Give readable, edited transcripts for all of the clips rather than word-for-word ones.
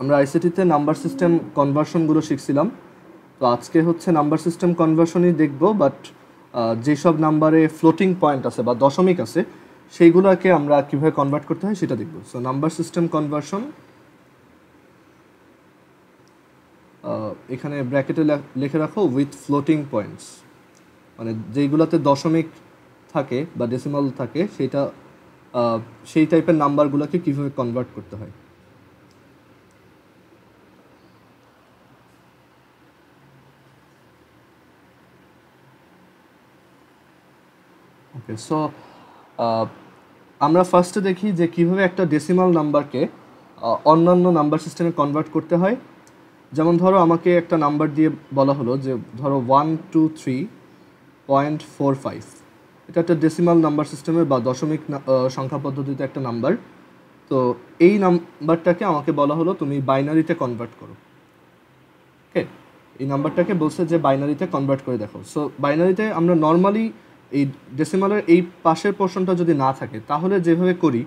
আমরা আইসিটিতে number system কনভার্সনগুলো শিখছিলাম। তো আজকে হচ্ছে নাম্বার সিস্টেম কনভার্সনই দেখব, বাট যেসব নাম্বারে ফ্লোটিং পয়েন্ট আছে বা দশমিক আছে সেইগুলোকে আমরা কীভাবে কনভার্ট করতে হয় সেটা দেখব। সো নাম্বার সিস্টেম কনভার্সন, এখানে ব্র্যাকেটে লিখে রাখো উইথ ফ্লোটিং পয়েন্টস, মানে যেইগুলোতে দশমিক থাকে বা ডেসিমাল থাকে সেটা সেই টাইপের নাম্বারগুলোকে কীভাবে কনভার্ট করতে হয়। ওকে, সো আমরা ফার্স্টে দেখি যে কীভাবে একটা ডেসিমাল নাম্বারকে অন্যান্য নাম্বার সিস্টেমে কনভার্ট করতে হয়। যেমন ধরো আমাকে একটা নাম্বার দিয়ে বলা হলো যে ধরো 123.45, এটা একটা ডেসিমাল নাম্বার সিস্টেমের বা দশমিক সংখ্যা পদ্ধতিতে একটা নাম্বার। তো এই নাম্বারটাকে আমাকে বলা হলো তুমি বাইনারিতে কনভার্ট করো। ওকে, এই নাম্বারটাকে বলছে যে বাইনারিতে কনভার্ট করে দেখো। সো বাইনারিতে আমরা নর্মালি এই ডেসিমালের এই পাশের পোর্শনটা যদি না থাকে তাহলে যেভাবে করি,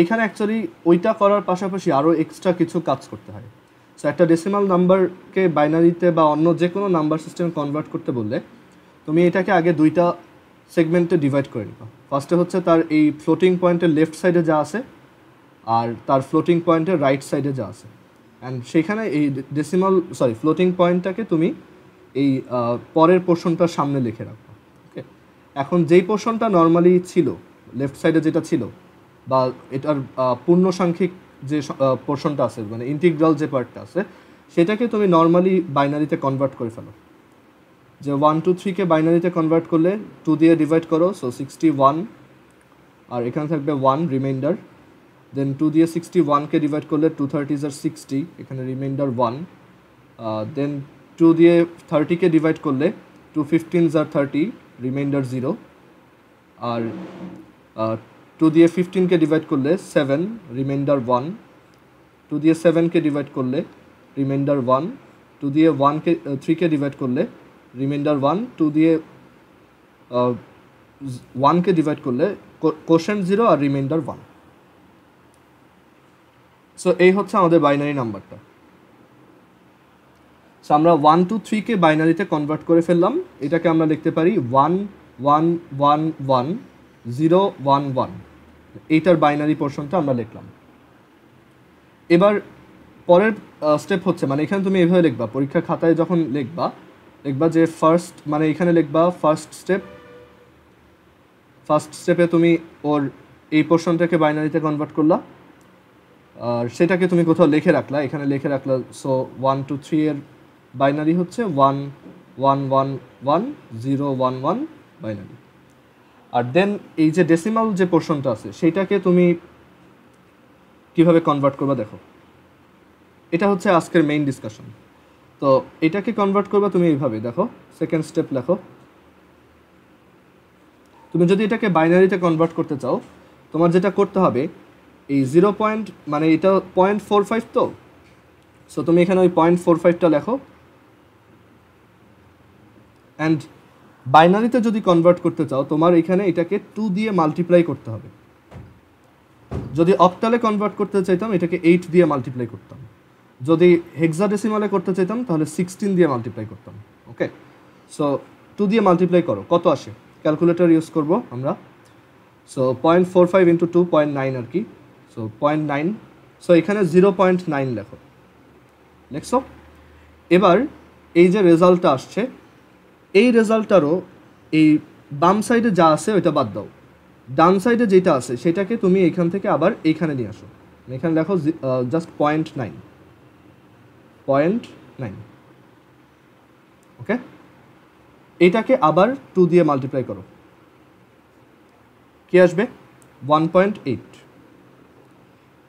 এখানে অ্যাকচুয়ালি ওইটা করার পাশাপাশি আরও এক্সট্রা কিছু কাজ করতে হয়। সো একটা ডেসিমাল নাম্বারকে বাইনারিতে বা অন্য যে কোনো নাম্বার সিস্টেমে কনভার্ট করতে বললে তুমি এটাকে আগে দুইটা সেগমেন্টে ডিভাইড করে নিবা। ফার্স্টে হচ্ছে তার এই ফ্লোটিং পয়েন্টের লেফট সাইডে যা আছে আর তার ফ্লোটিং পয়েন্টের রাইট সাইডে যা আছে, অ্যান্ড সেখানে এই ফ্লোটিং পয়েন্টটাকে তুমি এই পরের পোর্শনটার সামনে লিখে রাখো। ওকে, এখন যেই পোর্শনটা নর্মালি ছিল লেফট সাইডে যেটা ছিল বা এটার পূর্ণসাংখ্যিক যে পোর্শনটা আছে মানে ইন্টিগ্রাল যে পার্টটা আছে সেটাকে তুমি নর্মালি বাইনারিতে কনভার্ট করে ফেলো। যে 123কে বাইনারিতে কনভার্ট করলে 2 দিয়ে ডিভাইড করো, সো 61, আর এখানে থাকবে 1 রিমাইন্ডার। দেন 2 দিয়ে 61কে ডিভাইড করলে 230 আর 60, এখানে রিমাইন্ডার 1। দেন 2 দিয়ে 30কে ডিভাইড করলে 215 আর 30, রিমাইন্ডার 0। আর 2 দিয়ে 15কে ডিভাইড করলে 7, রিমাইন্ডার 1। 2 দিয়ে 7কে ডিভাইড করলে রিমাইন্ডার 1। 2 দিয়ে 3কে ডিভাইড করলে রিমাইন্ডার 1। 2 দিয়ে 1কে ডিভাইড করলে কোশেন্ট 0 আর রিমাইন্ডার 1। সো এই হচ্ছে আমাদের বাইনারি নাম্বারটা। সো আমরা 123কে বাইনারিতে কনভার্ট করে ফেললাম। এটাকে আমরা লিখতে পারি 11111011, এইটার বাইনারি পোর্শনটা আমরা লিখলাম। এবার পরের স্টেপ হচ্ছে, মানে এখানে তুমি এভাবে লিখবা, পরীক্ষার খাতায় যখন লিখবা যে ফার্স্ট, মানে এখানে লিখবা ফার্স্ট স্টেপে তুমি ওর এই পোর্শনটাকে বাইনারিতে কনভার্ট করলা আর সেটাকে তুমি কোথাও লিখে রাখলা, এখানে লিখে রাখলা। সো 123 এর বাইনারি হচ্ছে 11111011 বাইনারি। আর দেন এই যে ডেসিমাল যে পোর্শনটা আছে সেইটাকে তুমি কিভাবে কনভার্ট করবা দেখো, এটা হচ্ছে আজকের মেইন ডিসকাশন। তো এটাকে কনভার্ট করবা তুমি এইভাবে, দেখো সেকেন্ড স্টেপ লেখো। তুমি যদি এটাকে বাইনারিতে কনভার্ট করতে চাও তোমার যেটা করতে হবে, এই 0 পয়েন্ট মানে এটা 0.45, তো সো তুমি এখানে ওই 0.45টা লেখো। অ্যান্ড বাইনারিতে যদি কনভার্ট করতে চাও তোমার এখানে এটাকে 2 দিয়ে মাল্টিপ্লাই করতে হবে। যদি অক্টালে কনভার্ট করতে চাইতাম এটাকে 8 দিয়ে মাল্টিপ্লাই করতাম, যদি হেক্সাডেসিমালে করতে চাইতাম তাহলে 16 দিয়ে মাল্টিপ্লাই করতাম। ওকে, সো 2 দিয়ে মাল্টিপ্লাই করো, কত আসে? ক্যালকুলেটর ইউজ করবো আমরা। সো 0.45 ইন্টু 2, 0.9 আর কি, সো 0.9। সো এখানে 0.9 লেখো, লিখছো। এবার এই যে রেজাল্টটা আসছে এই রেজাল্টটারও এই বাম সাইডে যা আছে ওইটা বাদ দাও, ডান সাইডে যেটা আছে সেটাকে তুমি এখান থেকে আবার এইখানে নিয়ে আসো। এখানে লেখো জাস্ট 0.9। ওকে, এটাকে আবার 2 দিয়ে মাল্টিপ্লাই করো, কি আসবে? 1.8।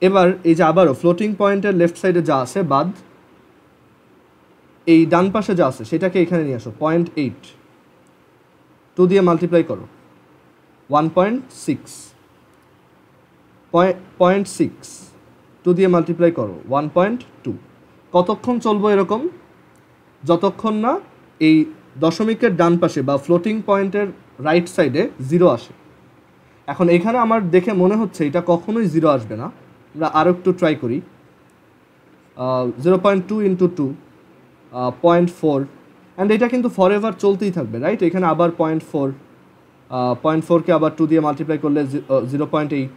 এবার এই যে আবারও ফ্লোটিং পয়েন্টের লেফট সাইডে যা আছে বাদ, এই ডান পাশে যা আছে সেটাকে এখানে নিয়ে আসো, 0.8, 2 দিয়ে মাল্টিপ্লাই করো, 1.6, 0.6, 2 দিয়ে মাল্টিপ্লাই করো, 1.2। কতক্ষণ চলবো এরকম? যতক্ষণ না এই দশমিকের ডান পাশে বা ফ্লোটিং পয়েন্টের রাইট সাইডে 0 আসে। এখন এখানে আমার দেখে মনে হচ্ছে এটা কখনোই 0 আসবে না, আমরা আরও একটু ট্রাই করি। 0.2 ইন্টু 2 0.4, অ্যান্ড এটা কিন্তু ফর এভার চলতেই থাকবে, রাইট? এখানে আবার 0.4, 0.4কে আবার 2 দিয়ে মাল্টিপ্লাই করলে 0.8,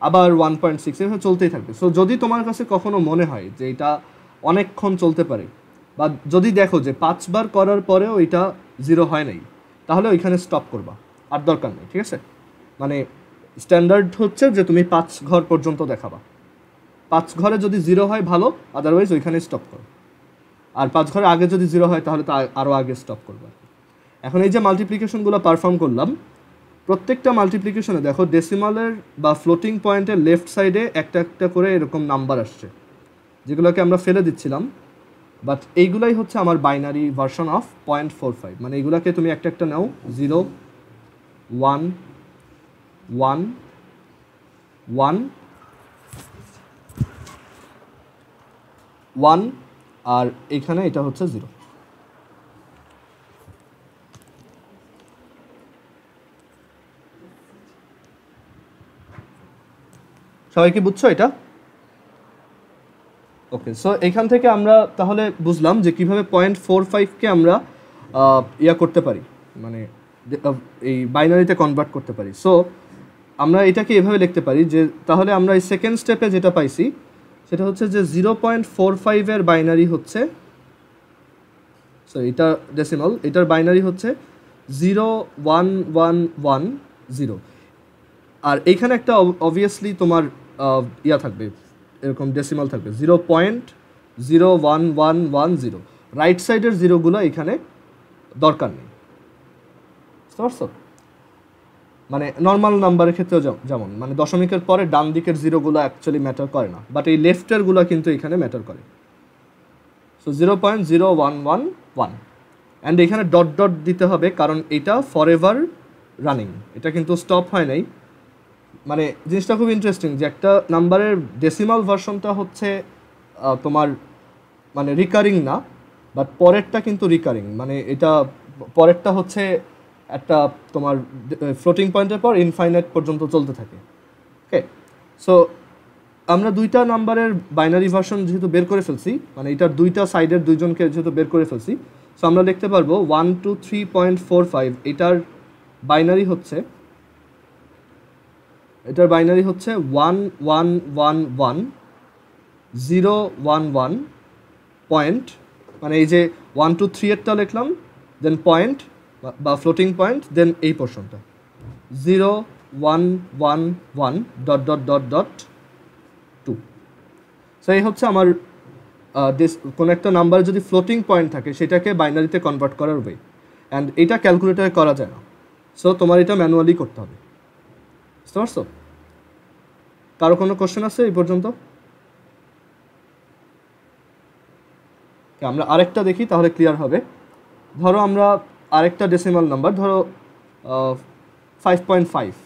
আবার 1.6, এভাবে চলতেই থাকবে। সো যদি তোমার কাছে কখনো মনে হয় যে এটা অনেকক্ষণ চলতে পারে, বা যদি দেখো যে 5 বার করার পরেও এটা 0 হয় নাই, তাহলে ওইখানে স্টপ করবা, আর দরকার নেই, ঠিক আছে? মানে স্ট্যান্ডার্ড হচ্ছে যে তুমি 5 ঘর পর্যন্ত দেখাবা। 5 ঘরে যদি 0 হয় ভালো, আদারওয়াইজ ওইখানে স্টপ করো। আর 5 ঘরে আগে যদি 0 হয় তাহলে তো আরও আগে স্টপ করবা। এখন এই যে মাল্টিপ্লিকেশনগুলো পারফর্ম করলাম, প্রত্যেকটা মাল্টিপ্লিকেশনে দেখো ডেসিমালের বা ফ্লোটিং পয়েন্টের লেফট সাইডে একটা একটা করে এরকম নাম্বার আসছে, যেগুলোকে আমরা ফেলে দিচ্ছিলাম। বাট এইগুলাই হচ্ছে আমার বাইনারি ভার্সন অফ 0.45। মানে এইগুলোকে তুমি একটা একটা নাও, 0, 1, 1, 1, 1, আর এখানে এটা হচ্ছে 0। সবাই কি বুঝছো এটা? ওকে, সো এখান থেকে আমরা তাহলে বুঝলাম যে কিভাবে 0.45কে আমরা করতে পারি, মানে এই বাইনারিতে কনভার্ট করতে পারি। সো আমরা এটাকে এভাবে লিখতে পারি যে তাহলে আমরা এই সেকেন্ড স্টেপে যেটা পাইছি সেটা হচ্ছে যে 0.45-এর বাইনারি হচ্ছে, সো এটা ডেসিমাল, এটার বাইনারি হচ্ছে 01110। আর এইখানে একটা অবভিয়াসলি তোমার থাকবে, এরকম ডেসিমাল থাকবে 0.01110। রাইট সাইডের জিরোগুলো এখানে দরকার নেই, বুঝতে পারছো? মানে নর্মাল নাম্বারের ক্ষেত্রেও যেমন, মানে দশমিকের পরে ডান দিকের জিরোগুলো অ্যাকচুয়ালি ম্যাটার করে না, বাট এই লেফটেরগুলো কিন্তু এখানে ম্যাটার করে। সো 0.0111, অ্যান্ড এখানে ডট ডট দিতে হবে, কারণ এটা ফর এভার রানিং, এটা কিন্তু স্টপ হয় নাই। মানে জিনিসটা খুব ইন্টারেস্টিং যে একটা নাম্বারের ডেসিমাল ভার্সনটা হচ্ছে তোমার মানে রিকারিং না, বাট পরেরটা কিন্তু রিকারিং। মানে এটা পরেরটা হচ্ছে একটা তোমার ফ্লোটিং পয়েন্টের পর ইনফাইনাইট পর্যন্ত চলতে থাকে। ওকে, সো আমরা দুইটা নাম্বারের বাইনারি ভার্সন যেহেতু বের করে ফেলছি, মানে এটার দুইটা সাইডের দুইজনকে যেহেতু বের করে ফেলছি, সো আমরা লিখতে পারবো 123.45 এটার বাইনারি হচ্ছে 111011 পয়েন্ট, মানে এই যে 123-এরটা লিখলাম, দেন পয়েন্ট বা ফ্লোটিং পয়েন্ট, দেন এই পোর্শনটা 0111 dot dot dot dot 2। So এই হচ্ছে আমার কোনো একটা নাম্বার যদি ফ্লোটিং পয়েন্ট থাকে সেটাকে বাইনারিতে কনভার্ট করার ওয়ে, অ্যান্ড এটা ক্যালকুলেটারে করা যায় না। সো তোমার এটা ম্যানুয়ালি করতে হবে, বুঝতে পারছো? কারো কোনো কোশ্চেন আছে এই পর্যন্ত? আমরা আরেকটা দেখি তাহলে ক্লিয়ার হবে। ধরো আমরা আরেকটা ডেসিমাল নাম্বার, ধরো 5.5,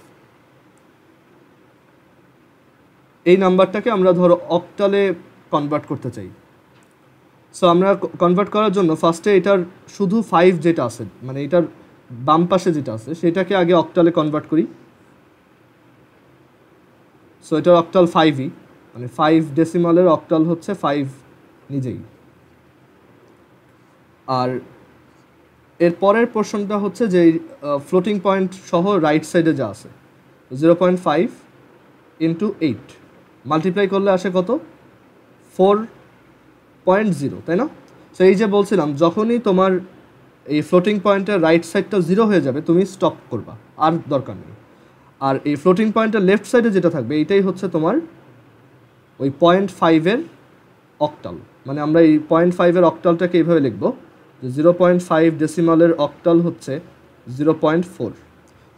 এই নাম্বারটাকে আমরা ধরো অক্টালে কনভার্ট করতে চাই। সো আমরা কনভার্ট করার জন্য ফার্স্টে এটার শুধু 5 যেটা আছে, মানে এটার বাম পাশে যেটা আছে সেটাকে আগে অক্টালে কনভার্ট করি। সো এটার অক্টাল 5ই, মানে 5 ডেসিমালের অক্টাল হচ্ছে 5 নিজেই। আর এর পরের পোর্শনটা হচ্ছে যে ফ্লোটিং পয়েন্ট সহ রাইট সাইডে যা আছে 0.5 ইন্টু 8 মাল্টিপ্লাই করলে আসে কত? 4.0, তাই না? সো এই যে বলছিলাম যখনই তোমার এই ফ্লোটিং পয়েন্টের রাইট সাইডটা 0 হয়ে যাবে তুমি স্টপ করবা, আর দরকার নেই। আর এই ফ্লোটিং পয়েন্টের লেফট সাইডে যেটা থাকবে এইটাই হচ্ছে তোমার ওই 0.5-এর অক্টাল। মানে আমরা এই 0.5-এর অক্টালটাকে এইভাবে লিখবো যে 0.5 ডেসিমালের অক্টাল হচ্ছে 0.4।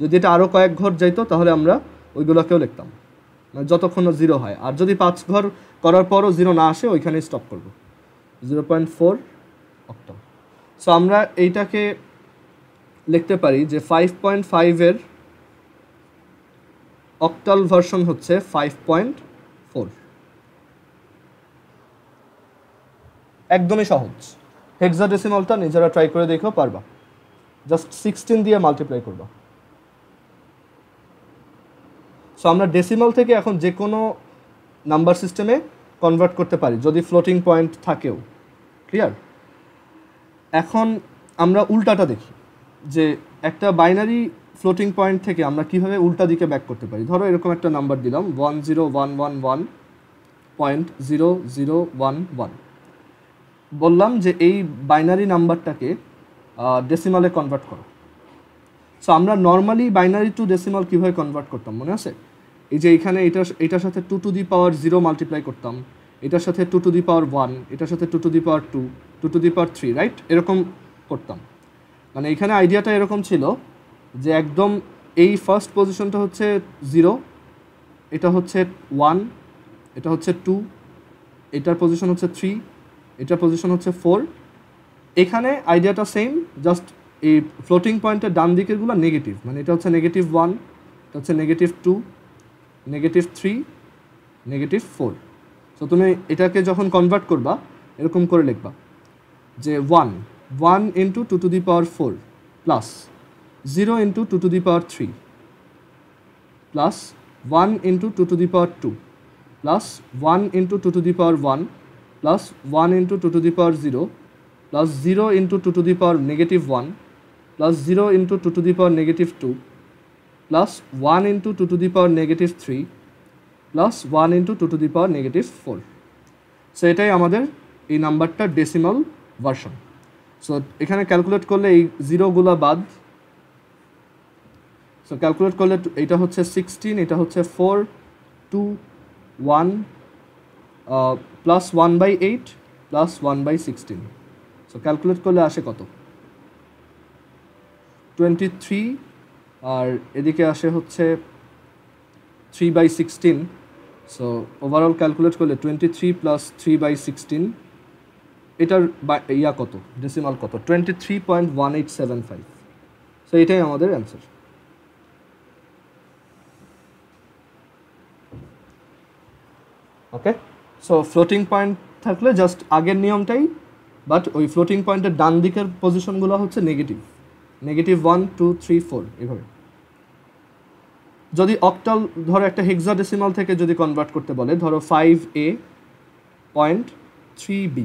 যদি এটা আরও কয়েক ঘর যাইতো তাহলে আমরা ওইগুলোকেও লিখতাম, মানে যতক্ষণ 0 হয়। আর যদি 5 ঘর করার পরও 0 না আসে ওইখানে স্টপ করব, 0.4 অক্টাল। সো আমরা এইটাকে লিখতে পারি যে 5.5-এর অক্টাল ভার্সন হচ্ছে 5.4। একদমই সহজ। হেক্সাডেসিমালটা নিজেরা ট্রাই করে দেখো, পারবা। জাস্ট 16 দিয়ে মাল্টিপ্লাই করবা। সো আমরা ডেসিমাল থেকে এখন যে কোনো নাম্বার সিস্টেমে কনভার্ট করতে পারি যদি ফ্লোটিং পয়েন্ট থাকেও। ক্লিয়ার? এখন আমরা উল্টাটা দেখি যে একটা বাইনারি ফ্লোটিং পয়েন্ট থেকে আমরা কিভাবে উল্টা দিকে ব্যাক করতে পারি। ধরো এরকম একটা নাম্বার দিলাম 10111.00111, বললাম যে এই বাইনারি নাম্বারটাকে ডেসিমালে কনভার্ট করো। সো আমরা নর্মালি বাইনারি টু ডেসিমাল কীভাবে কনভার্ট করতাম মনে আছে? এই যে এখানে এটার সাথে 2 টু দি পাওয়ার 0 মাল্টিপ্লাই করতাম, এটার সাথে 2 টু দি পাওয়ার 1, এটার সাথে 2 two the power 2, 2 two the power 3, right? এরকম করতাম। মানে এখানে আইডিয়াটা এরকম ছিল যে একদম এই ফার্স্ট পজিশনটা হচ্ছে 0, এটা হচ্ছে 1, এটা হচ্ছে 2, এটার পজিশন হচ্ছে 3, এটার পজিশন হচ্ছে 4। এখানে আইডিয়াটা সেম, জাস্ট এই ফ্লোটিং পয়েন্টের ডান দিকেরগুলো নেগেটিভ, মানে এটা হচ্ছে -1, এটা হচ্ছে -2, -3, -4। সো তুমি এটাকে যখন কনভার্ট করবা এরকম করে লিখবা যে 1 into 2 two the power 4 plus 0 into 2 two the power 3 plus 1 into 2 two the power 2 plus 1 into 2 two the power 1 plus 1 into 2 two the power 0 plus 0 into 2 two the power -1 plus 0 into 2 two the power -2 plus 1 into 2 two the power -3 plus 1 into 2 two the power -4। So এটাই আমাদের এই নাম্বারটার decimal version. So এখানে calculate করলে এই জিরোগুলো বাদ, so calculate করলে এটা হচ্ছে 16, এটা হচ্ছে 4, 2, 1 প্লাস 1/8 প্লাস 1/16। সো ক্যালকুলেট করলে আসে কত? 23, আর এদিকে আসে হচ্ছে 3/16। সো ওভারঅল ক্যালকুলেট করলে 23 প্লাস 3/16, এটার কত ডেসিমাল কত? 23.1875। সো এটাই আমাদের অ্যান্সার। ওকে, সো ফ্লোটিং পয়েন্ট থাকলে জাস্ট আগের নিয়মটাই, বাট ওই ফ্লোটিং পয়েন্টের ডান দিকের পজিশনগুলো হচ্ছে নেগেটিভ, -1, 2, 3, 4 এভাবে। যদি অক্টাল ধরো একটা হেক্সাডেসিমাল থেকে যদি কনভার্ট করতে বলে, ধরো 5A.3B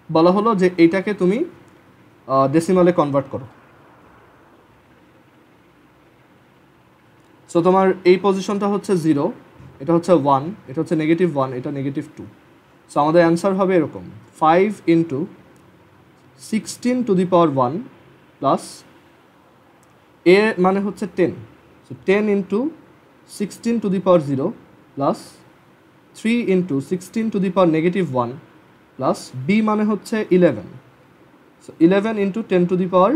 বলা হলো যে এইটাকে তুমি ডেসিমালে কনভার্ট করো। সো তোমার এই পজিশনটা হচ্ছে 0, এটা হচ্ছে 1, এটা হচ্ছে -1, এটা -2। সো আমাদের অ্যান্সার হবে এরকম 5 into 16 to the power 1 plus A মানে হচ্ছে 10, so 10 into 16 to the power 0 plus 3 into 16 to the power -1 plus B মানে হচ্ছে 11, so 11 into 10 to the power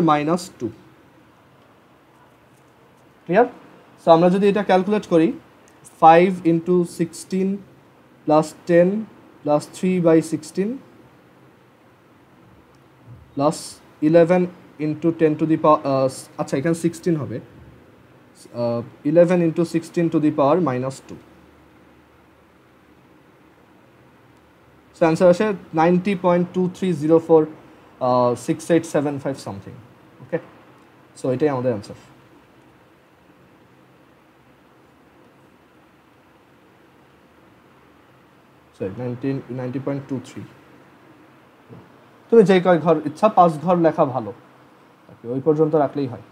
-2। Clear? So আমরা যদি এটা ক্যালকুলেট করি 5 into 16 plus 10 plus 3/16 plus 11 into 10 to the power, আচ্ছা এখানে 16 হবে, 11 into 16 to the power -2। So answer আসে 90.23046875 সামথিং। ওকে, সো এটাই আমাদের অ্যান্সার। সরি 90.23। তুমি যেই কয় ঘর ইচ্ছা 5 ঘর লেখা ভালো, ওই পর্যন্ত রাখলেই হয়।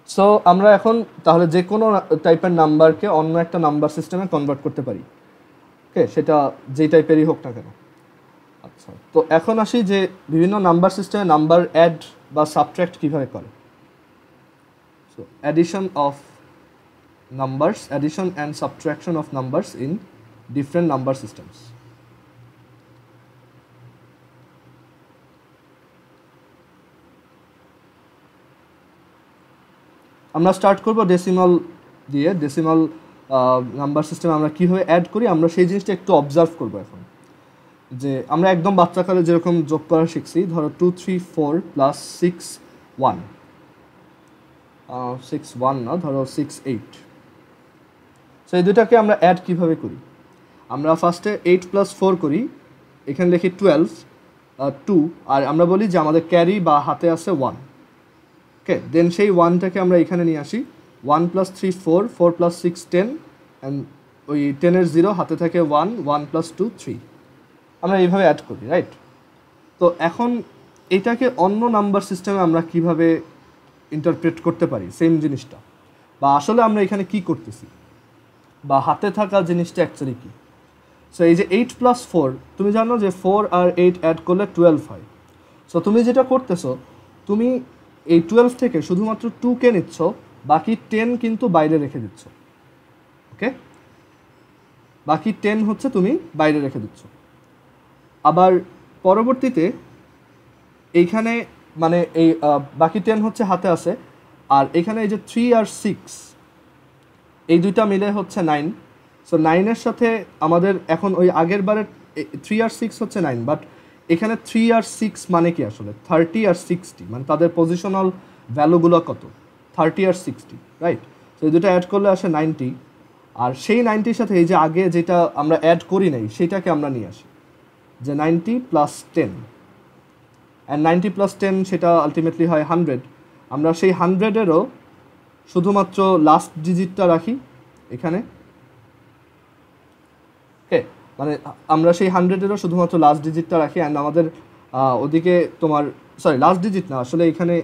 সো আমরা এখন তাহলে যে কোনো টাইপের নাম্বারকে অন্য একটা নাম্বার সিস্টেমে কনভার্ট করতে পারি। ওকে, সেটা যেই টাইপেরই হোক না কেন। আচ্ছা, তো এখন আসি যে বিভিন্ন নাম্বার সিস্টেমে নাম্বার অ্যাড বা সাবট্র্যাক্ট কীভাবে করে। So addition of numbers, addition and subtraction of numbers in different number systems. আমরা স্টার্ট করব ডেসিমাল দিয়ে। ডেসিমাল নাম্বার সিস্টেম আমরা কীভাবে অ্যাড করি আমরা সেই জিনিসটা একটু অবজার্ভ করব এখন। যে আমরা একদম বাচ্চাকালে যেরকম যোগ করা শিখছি, ধরো 2, 3, 4 প্লাস 6, 1, 6, 1 না, ধরো 6, 8। সো এই দুটাকে আমরা অ্যাড কীভাবে করি? আমরা ফার্স্টে 8 প্লাস 4 করি, এখানে লিখি 12, 2, আর আমরা বলি যে আমাদের ক্যারি বা হাতে আছে 1। ওকে, দেন সেই 1টাকে আমরা এখানে নিয়ে আসি, 1 + 3 4, 4 + 6 10, অ্যান্ড ওই 10-এর 0 হাতে থাকে 1, 1 + 2 3। আমরা এইভাবে অ্যাড করি, রাইট? তো এখন এটাকে অন্য নাম্বার সিস্টেমে আমরা কিভাবে ইন্টারপ্রেট করতে পারি সেম জিনিসটা, বা আসলে আমরা এখানে কি করতেছি, বা হাতে থাকা জিনিসটা অ্যাকচুয়ালি কী? সো এই যে 8 + 4, তুমি জানো যে 4 আর 8 অ্যাড করলে 12 হয়। সো তুমি যেটা করতেছো, তুমি এই 12 থেকে শুধুমাত্র 2কে নিচ্ছ, বাকি 10 কিন্তু বাইরে রেখে দিচ্ছ। ওকে, বাকি 10 হচ্ছে তুমি বাইরে রেখে দিচ্ছ। আবার পরবর্তীতে এইখানে মানে এই বাকি 10 হচ্ছে হাতে আছে, আর এখানে এই যে 3 আর 6 এই দুইটা মিলে হচ্ছে 9। সো 9-এর সাথে আমাদের এখন ওই আগের বারের 3 আর 6 হচ্ছে 9, বাট এখানে 3 আর 6 মানে কি আসলে 30 আর 60, মানে তাদের পজিশনাল ভ্যালুগুলো কত, 30 আর 60, রাইট? তো এই দুটো অ্যাড করলে আসে 90, আর সেই 90-র সাথে এই যে আগে যেটা আমরা অ্যাড করি নাই সেটাকে আমরা নিয়ে আসি, যে 90 + 10, অ্যান্ড 90 + 10 সেটা আলটিমেটলি হয় 100। আমরা সেই 100-এরও শুধুমাত্র লাস্ট ডিজিটটা রাখি এখানে। ওকে, মানে আমরা সেই 100-এরও শুধুমাত্র লাস্ট ডিজিটটা রাখি, অ্যান্ড আমাদের ওদিকে তোমার লাস্ট ডিজিট না, আসলে এখানে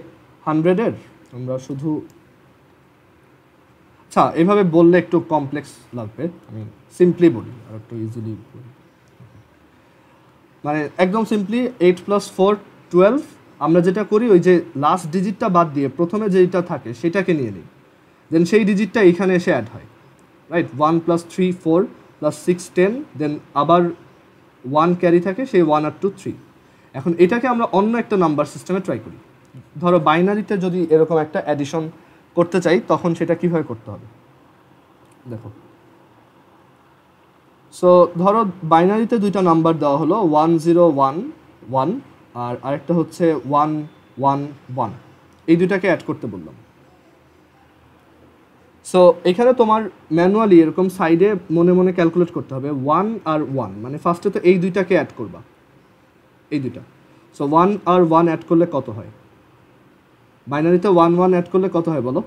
100-এর আমরা শুধু, আচ্ছা এভাবে বললে একটু কমপ্লেক্স লাগবে, আমি সিম্পলি বলি আর একটু ইজিলি বলি। মানে একদম সিম্পলি 8 + 4 12। আমরা যেটা করি ওই যে লাস্ট ডিজিটটা বাদ দিয়ে প্রথমে যেটা থাকে সেটাকে নিয়ে নিই, দেন সেই ডিজিটটা এইখানে এসে অ্যাড হয়, রাইট? 1 + 3 4 + 6 10, দেন আবার 1 ক্যারি থাকে, সেই 1 আর 2 3। এখন এটাকে আমরা অন্য একটা নাম্বার সিস্টেমে ট্রাই করি। ধরো বাইনারিতে যদি এরকম একটা অ্যাডিশন করতে চাই, তখন সেটা কীভাবে করতে হবে দেখো। সো ধরো বাইনারিতে দুইটা নাম্বার দেওয়া হলো 1 0 1 1, আর আরেকটা হচ্ছে 1 1 1, এই দুইটাকে অ্যাড করতে বললাম। সো এখানে তোমার ম্যানুয়ালি এরকম সাইডে মনে মনে ক্যালকুলেট করতে হবে 1 আর 1, মানে ফার্স্টে তো এই দুইটাকে অ্যাড করবা, এই দুইটা। সো 1 আর 1 অ্যাড করলে কত হয়? বাইনারিতে 1 1 অ্যাড করলে কত হয় বলো?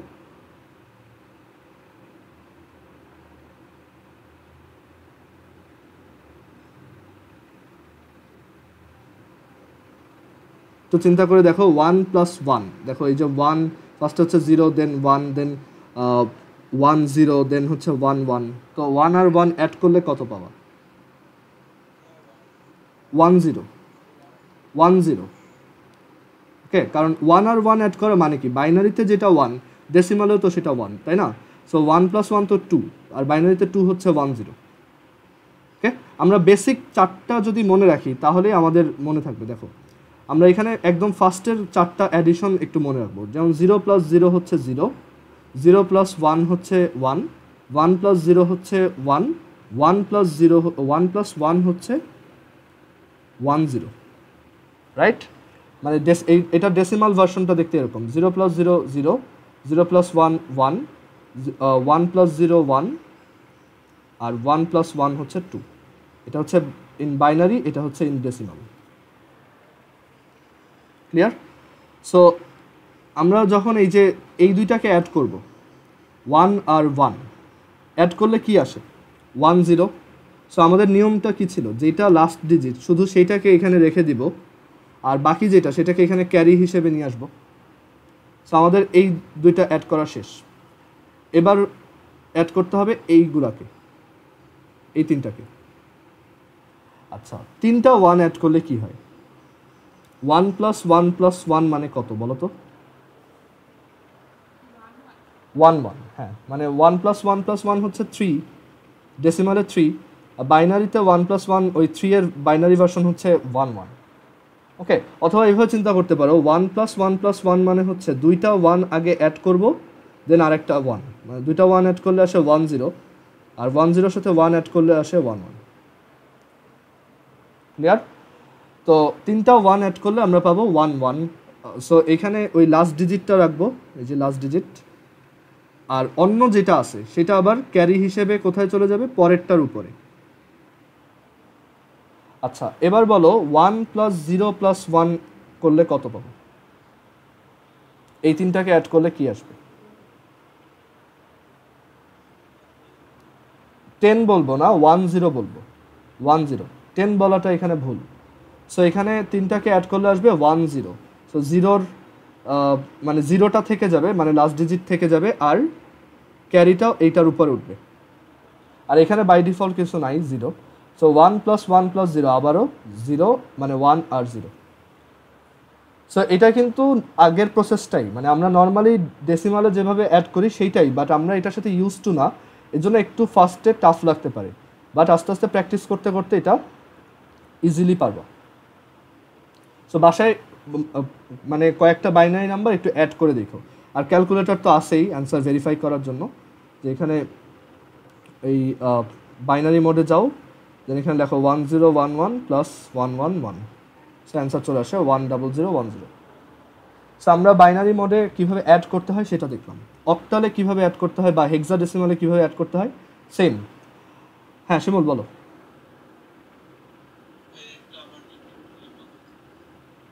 তো চিন্তা করে দেখো 1 + 1, দেখো এই যে 1 ফার্স্ট হচ্ছে 0, দেন 1, দেন 1 0, দেন হচ্ছে 1 1। তো 1 আর 1 অ্যাড করলে কত পাবা? 1 0 1 0। ওকে, কারণ 1 আর 1 অ্যাড করা মানে কি, বাইনারিতে যেটা 1 ডেসিমালেও তো সেটা 1, তাই না? সো 1 + 1 তো 2, আর বাইনারিতে 2 হচ্ছে 1 0। ওকে, আমরা বেসিক চারটা যদি মনে রাখি তাহলেই আমাদের মনে থাকবে। দেখো আমরা এখানে একদম ফার্স্টের চারটা অ্যাডিশন একটু মনে রাখবো, যেমন 0 + 0 হচ্ছে 0, 0 + 1 হচ্ছে 1, 1 + 0 হচ্ছে 1, 1 + 0 1 + 1 হচ্ছে 1 0, রাইট? মানে এটা ডেসিমাল ভার্সনটা দেখতে এরকম 0 + 0 0, 0 + 1 1, 1 + 0 1, আর 1 + 1 হচ্ছে 2। এটা হচ্ছে ইন বাইনারি, এটা হচ্ছে ইন ডেসিমাল। ক্লিয়ার? সো আমরা যখন এই যে এই দুইটাকে অ্যাড করব, 1 আর 1 অ্যাড করলে কি আসে? 1 0। সো আমাদের নিয়মটা কি ছিল, যেটা লাস্ট ডিজিট শুধু সেইটাকে এখানে রেখে দিব, আর বাকি যেটা সেটাকে এখানে ক্যারি হিসেবে নিয়ে আসবো। সো আমাদের এই দুইটা অ্যাড করা শেষ। এবার অ্যাড করতে হবে এইগুলাকে, এই তিনটাকে। আচ্ছা, তিনটা 1 অ্যাড করলে কি হয়? 1 + 1 + 1 মানে কত বলো তো? 1 1, হ্যাঁ, মানে 1 + 1 + 1 হচ্ছে 3, ডেসিমালে 3, আর বাইনারিতে 1 + 1 ওই 3 এর বাইনারি ভার্সন হচ্ছে 1 1। ওকে, অথবা এইভাবে চিন্তা করতে পারো 1 + 1 + 1 মানে হচ্ছে দুইটা 1 আগে অ্যাড করব, দেন আরেকটা 1, মানে দুইটা 1 অ্যাড করলে আসে 1 0, আর 1 0-র সাথে 1 অ্যাড করলে আসে 1 1। ক্লিয়ার? তো তিনটা 1 অ্যাড করলে আমরা পাবো 1 1। সো এখানে ওই লাস্ট ডিজিটটা রাখবো, এই যে লাস্ট ডিজিট, আর অন্য যেটা আছে সেটা আবার ক্যারি হিসেবে কোথায় চলে যাবে? পরেরটার উপরে। আচ্ছা, এবার বলো 1 + 0 + 1 করলে কত পাবো? এই তিনটাকে অ্যাড করলে কি আসবে? 10 বলবো না, 10 বলবো, 10। 10 বলাটা এখানে ভুল। সো এখানে তিনটাকে অ্যাড করলে আসবে 10। সো জিরোর মানে জিরোটা থেকে যাবে, মানে লাস্ট ডিজিট থেকে যাবে, আর ক্যারিটাও এইটার উপরে উঠবে। আর এখানে বাই ডিফল্ট কিছু নাই, 0। সো 1 + 1 + 0 আবারও 0, মানে 1 আর 0। সো এটা কিন্তু আগের প্রসেসটাই, মানে আমরা নর্মালি ডেসিমালে যেভাবে অ্যাড করি সেইটাই, বাট আমরা এটার সাথে ইউজ টু না, এর জন্য একটু ফার্স্টে টাফ লাগতে পারে, বাট আস্তে আস্তে প্র্যাকটিস করতে করতে এটা ইজিলি পারবো। সো বাসায় মানে কয়েকটা বাইনারি নাম্বার একটু অ্যাড করে দেখো। আর ক্যালকুলেটর তো আছেই অ্যান্সার ভেরিফাই করার জন্য, যে এখানে এই বাইনারি মোডে যাও, দেন এখানে দেখো 1011 + 111, সো অ্যান্সার চলে আসে 10010। সো আমরা বাইনারি মোডে কীভাবে অ্যাড করতে হয় সেটা দেখলাম। অক্টালে কীভাবে অ্যাড করতে হয় বা হেক্সাডেসিমালে কীভাবে অ্যাড করতে হয় সেম। হ্যাঁ শিমুল বলো।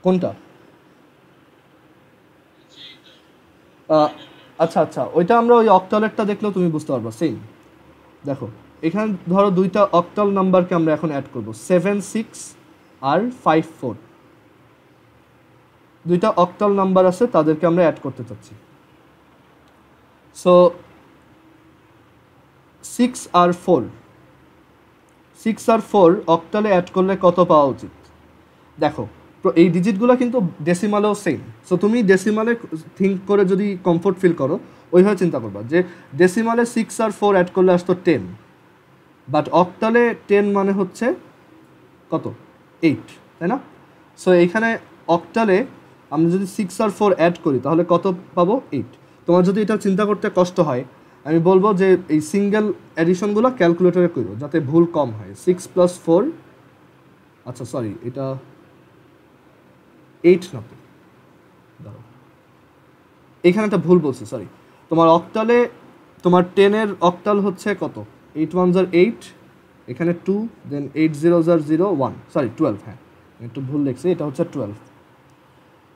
কোনটা? আচ্ছা আচ্ছা, ওইটা আমরা ওই অক্টালেরটা দেখলেও তুমি বুঝতে পারবা, সেম। দেখো এখানে ধরো দুইটা অক্টাল নাম্বারকে আমরা এখন অ্যাড করব, 7 6 আর 5 4। দুইটা অক্টাল নাম্বার আছে, তাদেরকে আমরা অ্যাড করতে চাচ্ছি। সো 6 আর 4 অক্টালে অ্যাড করলে কত পাওয়া উচিত? দেখো এই ডিজিটগুলো কিন্তু ডেসিমালেও সেম। সো তুমি ডেসিমালে থিঙ্ক করে যদি কমফোর্ট ফিল করো, ওইভাবে চিন্তা করবা যে ডেসিমালে 6 আর 4 অ্যাড করলে আসতো 10, বাট অক্টালে 10 মানে হচ্ছে কত? 8, তাই না? সো এইখানে অক্টালে আমরা যদি 6 আর 4 অ্যাড করি তাহলে কত পাবো? 8। তোমার যদি এটা চিন্তা করতে কষ্ট হয়, আমি বলবো যে এই সিঙ্গেল অ্যাডিশনগুলো ক্যালকুলেটরে করো, যাতে ভুল কম হয়। 6 + 4, আচ্ছা সরি, এটা 8 না তো, দাঁড়াও এখানে একটা ভুল বলছি, সরি। তোমার অক্টালে তোমার 10-এর অক্টাল হচ্ছে কত? 8 1s are 8, এখানে 2, দেন 8 0s are 0 1, সরি 12, হ্যাঁ একটু ভুল লিখছি, এটা হচ্ছে 12।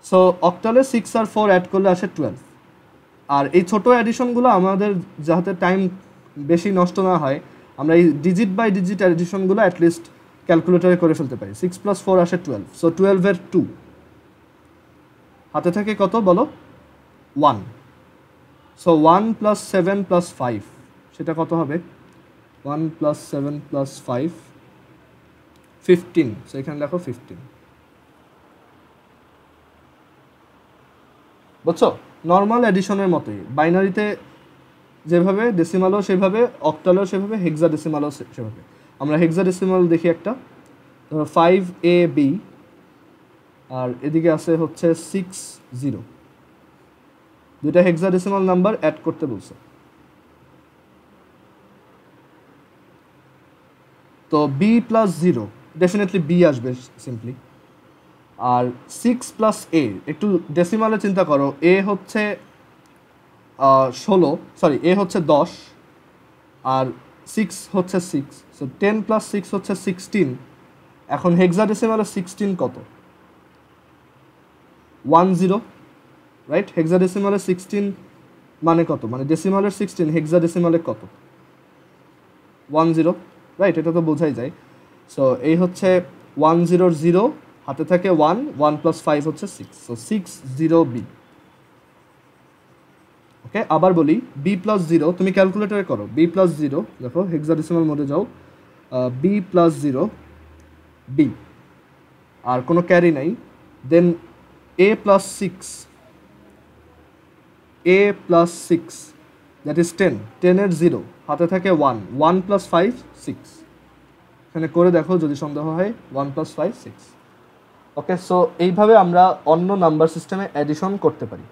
সো অক্টালে 6 আর 4 অ্যাড করলে আসে 12। আর এই ছোটো অ্যাডিশনগুলো আমাদের যাতে টাইম বেশি নষ্ট না হয়, আমরা এই ডিজিট বাই ডিজিট অ্যাডিশনগুলো অ্যাটলিস্ট ক্যালকুলেটরে করে ফেলতে পারি। 6 + 4 আসে 12, সো 12-এর 2 হাতে থাকে কত বলো? 1। সো 1 + 7 + 5, সেটা কত হবে? 1 + 7 + 5 15, সো এখানে দেখো 15। বুঝছো? নর্মাল অ্যাডিশনের মতোই, বাইনারিতে যেভাবে, ডেসিমালও সেভাবে, অক্টালও সেভাবে, হেক্সাডেসিমালও সেভাবে। আমরা হেক্সাডেসিমাল দেখি একটা, ধরো 5AB, আর এদিকে আছে হচ্ছে 6 0। দুইটা হেক্সাডেসিমাল নাম্বার অ্যাড করতে বলছে। তো B + 0, ডেফিনেটলি B আসবে সিম্পলি। আর 6 + A, একটু ডেসিমালে চিন্তা করো, A হচ্ছে 16, সরি A হচ্ছে 10, আর 6 হচ্ছে 6, সো 10 + 6 হচ্ছে 16। এখন হেক্সাডেসিমালে 16 কত? 10, রাইট? হেক্সাডেসিমালে 16 মানে কত? মানে ডেসিমালের 16, হেক্সাডেসিমালে কত? 10, রাইট? এটা তো বোঝাই যায়। সো এই হচ্ছে 10 0, হাতে থাকে 1, 1 + 5 হচ্ছে 6, সো 6 0B। ওকে, আবার বলি, B + 0, তুমি ক্যালকুলেটরে করো। B + 0, দেখো হেক্সাডেসিমাল মোডে যাও, B + 0 B, আর কোনো ক্যারি নাই। দেন A + 6, A + 6, দ্যাট ইজ 10, 10-এর 0, হাতে থাকে 1, 1 + 5 6। এখানে করে দেখো যদি সন্দেহ হয়, 1 + 5 6। ওকে, সো এইভাবে আমরা অন্য নাম্বার সিস্টেমে অ্যাডিশন করতে পারি।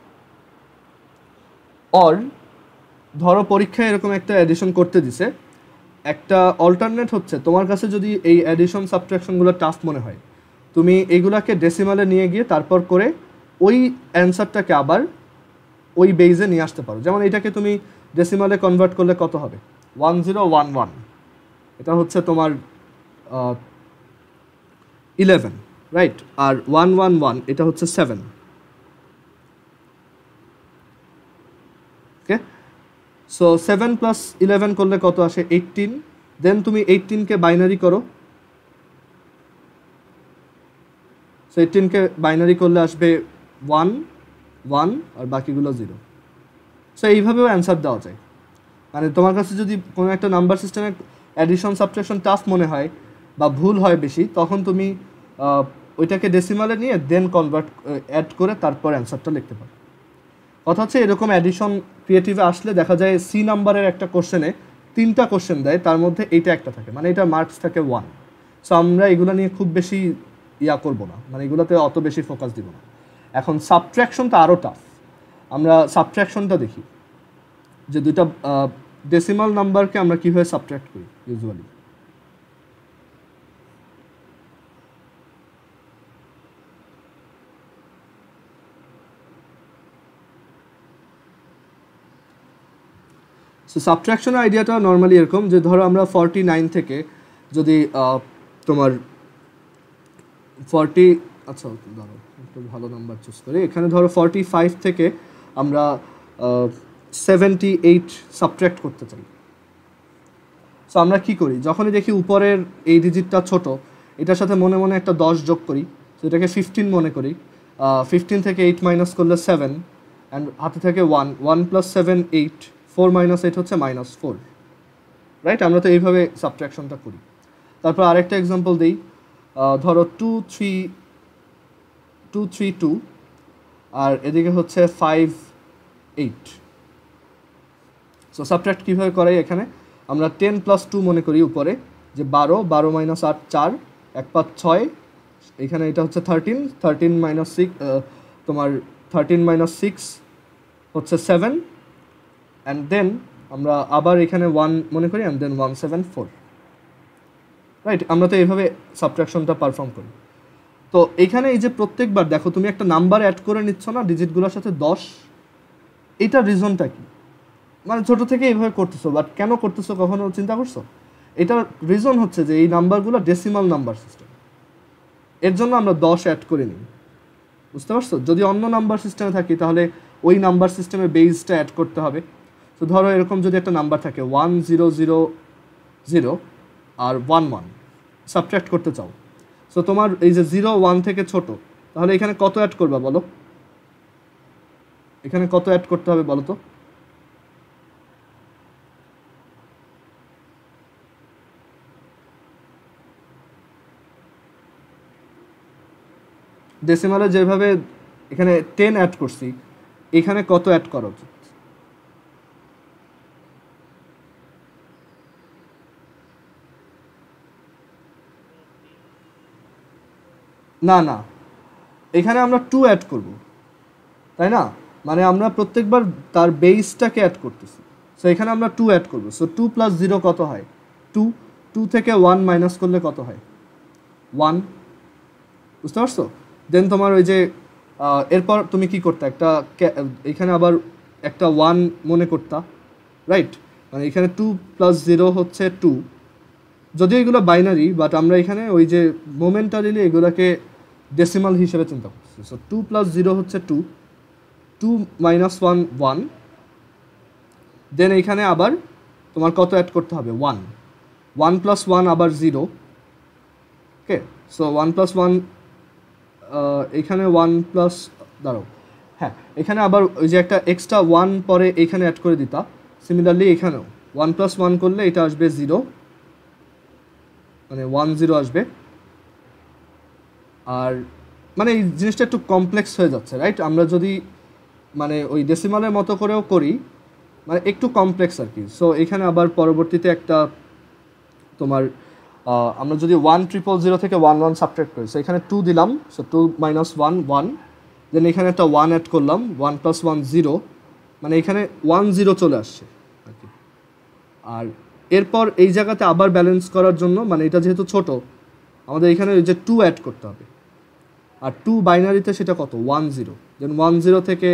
অর ধরো পরীক্ষায় এরকম একটা অ্যাডিশন করতে দিছে, একটা অল্টারনেট হচ্ছে, তোমার কাছে যদি এই অ্যাডিশন সাবট্রাকশনগুলো টাফ মনে হয়, তুমি এইগুলাকে ডেসিমালে নিয়ে গিয়ে তারপর করে ওই অ্যান্সারটাকে আবার ওই বেইজে নিয়ে আসতে পারো। যেমন এটাকে তুমি ডেসিমালে কনভার্ট করলে কত হবে? 1011, এটা হচ্ছে তোমার 11, রাইট? আর 111 এটা হচ্ছে 7। ওকে, সো 7 + 11 করলে কত আসে? 18, দেন তুমি 18কে বাইনারি করো, সো 18কে বাইনারি করলে আসবে 1 1 আর বাকিগুলো 0। সো এইভাবেও অ্যান্সার দেওয়া যায়। মানে তোমার কাছে যদি কোনো একটা নাম্বার সিস্টেমে অ্যাডিশন সাবট্রাকশন টাফ মনে হয় বা ভুল হয় বেশি, তখন তুমি ওইটাকে ডেসিমালে নিয়ে দেন কনভার্ট অ্যাড করে তারপর অ্যান্সারটা লিখতে পারো। কথা হচ্ছে এরকম অ্যাডিশন ক্রিয়েটিভে আসলে দেখা যায় সি নাম্বারের একটা কোশ্চেনে 3টা কোশ্চেন দেয়, তার মধ্যে এইটা একটা থাকে, মানে এটা মার্কস থাকে 1। সো আমরা এগুলো নিয়ে খুব বেশি করবো না, মানে এগুলোতে অত বেশি ফোকাস দিব না। এখন সাবট্রাকশনটা আরও টাফ। আমরা সাবট্রাকশনটা দেখি যে দুইটা ডেসিমাল নাম্বারকে আমরা কীভাবে সাবট্রাক্ট করি ইউজুয়ালি। সো সাবট্রাকশনের আইডিয়াটা নর্মালি এরকম যে ধরো আমরা 49 থেকে যদি তোমার 40, আচ্ছা ধরো একটু ভালো নাম্বার চুজ করি, এখানে ধরো 45 থেকে আমরা 78 সাবট্রাক্ট করতে চাই। সো আমরা কি করি, যখনই দেখি উপরের এই ডিজিটটা ছোট, এটার সাথে মনে মনে একটা 10 যোগ করি, তো এটাকে 15 মনে করি। 15 থেকে 8 মাইনাস করলে 7, অ্যান্ড হাতে থেকে 1 1 + 7 8, 4 - 8 হচ্ছে -4, রাইট? আমরা তো এইভাবে সাবট্রাকশনটা করি। তারপর আরেকটা এক্সাম্পল দিই, ধরো 2 3 2 আর এদিকে হচ্ছে 5 8। সো সাবট্রাক্ট কীভাবে করাই, এখানে আমরা 10 + 2 মনে করি উপরে, যে 12 12 - 8 4, 1 5 6, এখানে এটা হচ্ছে 13 13 - 6 তোমার 13 - 6 হচ্ছে 7, অ্যান্ড দেন আমরা আবার এখানে 1 মনে করি, অ্যান্ড দেন 174, রাইট? আমরা তো এইভাবে সাবট্রাকশনটা পারফর্ম করি। তো এইখানে এই যে প্রত্যেকবার দেখো তুমি একটা নাম্বার অ্যাড করে নিচ্ছ না ডিজিটগুলোর সাথে 10, এইটার রিজনটা কি? মানে ছোটো থেকে এইভাবে করতেছো, বাট কেন করতেছো কখনো চিন্তা করছো? এটার রিজন হচ্ছে যে এই নাম্বারগুলো ডেসিমাল নাম্বার সিস্টেম, এর জন্য আমরা 10 অ্যাড করে নিই, বুঝতে পারছো? যদি অন্য নাম্বার সিস্টেমে থাকি তাহলে ওই নাম্বার সিস্টেমে বেসটা অ্যাড করতে হবে। তো ধরো এরকম যদি একটা নাম্বার থাকে 1 0 0 0 আর 1 1 সাবট্রাক্ট করতে চাও, সো তোমার এই যে 0 1 থেকে ছোট, তাহলে এখানে কত অ্যাড করবা বলো? এখানে কত অ্যাড করতে হবে বলো তো? ডেসিমালে যেভাবে এখানে 10 অ্যাড করছি, এখানে কত অ্যাড করা উচিত? না না, এখানে আমরা 2 অ্যাড করব, তাই না? মানে আমরা প্রত্যেকবার তার বেসটাকে অ্যাড করতেছি, সো এখানে আমরা 2 অ্যাড করব। সো 2 + 0 কত হয়? 2 2 থেকে 1 মাইনাস করলে কত হয়? 1, বুঝতে পারছো? দেন তোমার ওই যে এরপর তুমি কি করতে, একটা এখানে আবার একটা 1 মনে করতা, রাইট? মানে এখানে 2 + 0 হচ্ছে 2, যদিও এগুলো বাইনারি, বাট আমরা এখানে ওই যে মোমেন্টারিলি এগুলোকে ডেসিমাল হিসেবে চিন্তা করছি। সো 2 + 0 হচ্ছে 2, 2 - 1 1, দেন এইখানে আবার তোমার কত অ্যাড করতে হবে? 1 1 + 1 আবার 0, ওকে? সো 1 + 1, এখানে 1 প্লাস, দাঁড়াও, হ্যাঁ এখানে আবার ওই যে একটা এক্সট্রা 1 পরে এইখানে অ্যাড করে দিতা। সিমিলারলি এখানেও 1 + 1 করলে এটা আসবে 0, মানে 1 0 আসবে। আর মানে এই জিনিসটা একটু কমপ্লেক্স হয়ে যাচ্ছে, রাইট? আমরা যদি মানে ওই ডেসিমালের মতো করেও করি, মানে একটু কমপ্লেক্স আর কি। সো এখানে আবার পরবর্তীতে একটা তোমার আমরা যদি 1 0 0 থেকে 1 1 সাবট্রাক্ট করি, সো এখানে 2 দিলাম, সো 2 - 1 1, দেন এখানে একটা 1 অ্যাড করলাম, 1 + 1 0, মানে এখানে 1 0 চলে আসছে আর কি। আর এরপর এই জায়গাতে আবার ব্যালেন্স করার জন্য, মানে এটা যেহেতু ছোট, আমাদের এখানে ওই যে 2 অ্যাড করতে হবে। আর 2 বাইনারিতে সেটা কত? 1 0, দেন 1 0 থেকে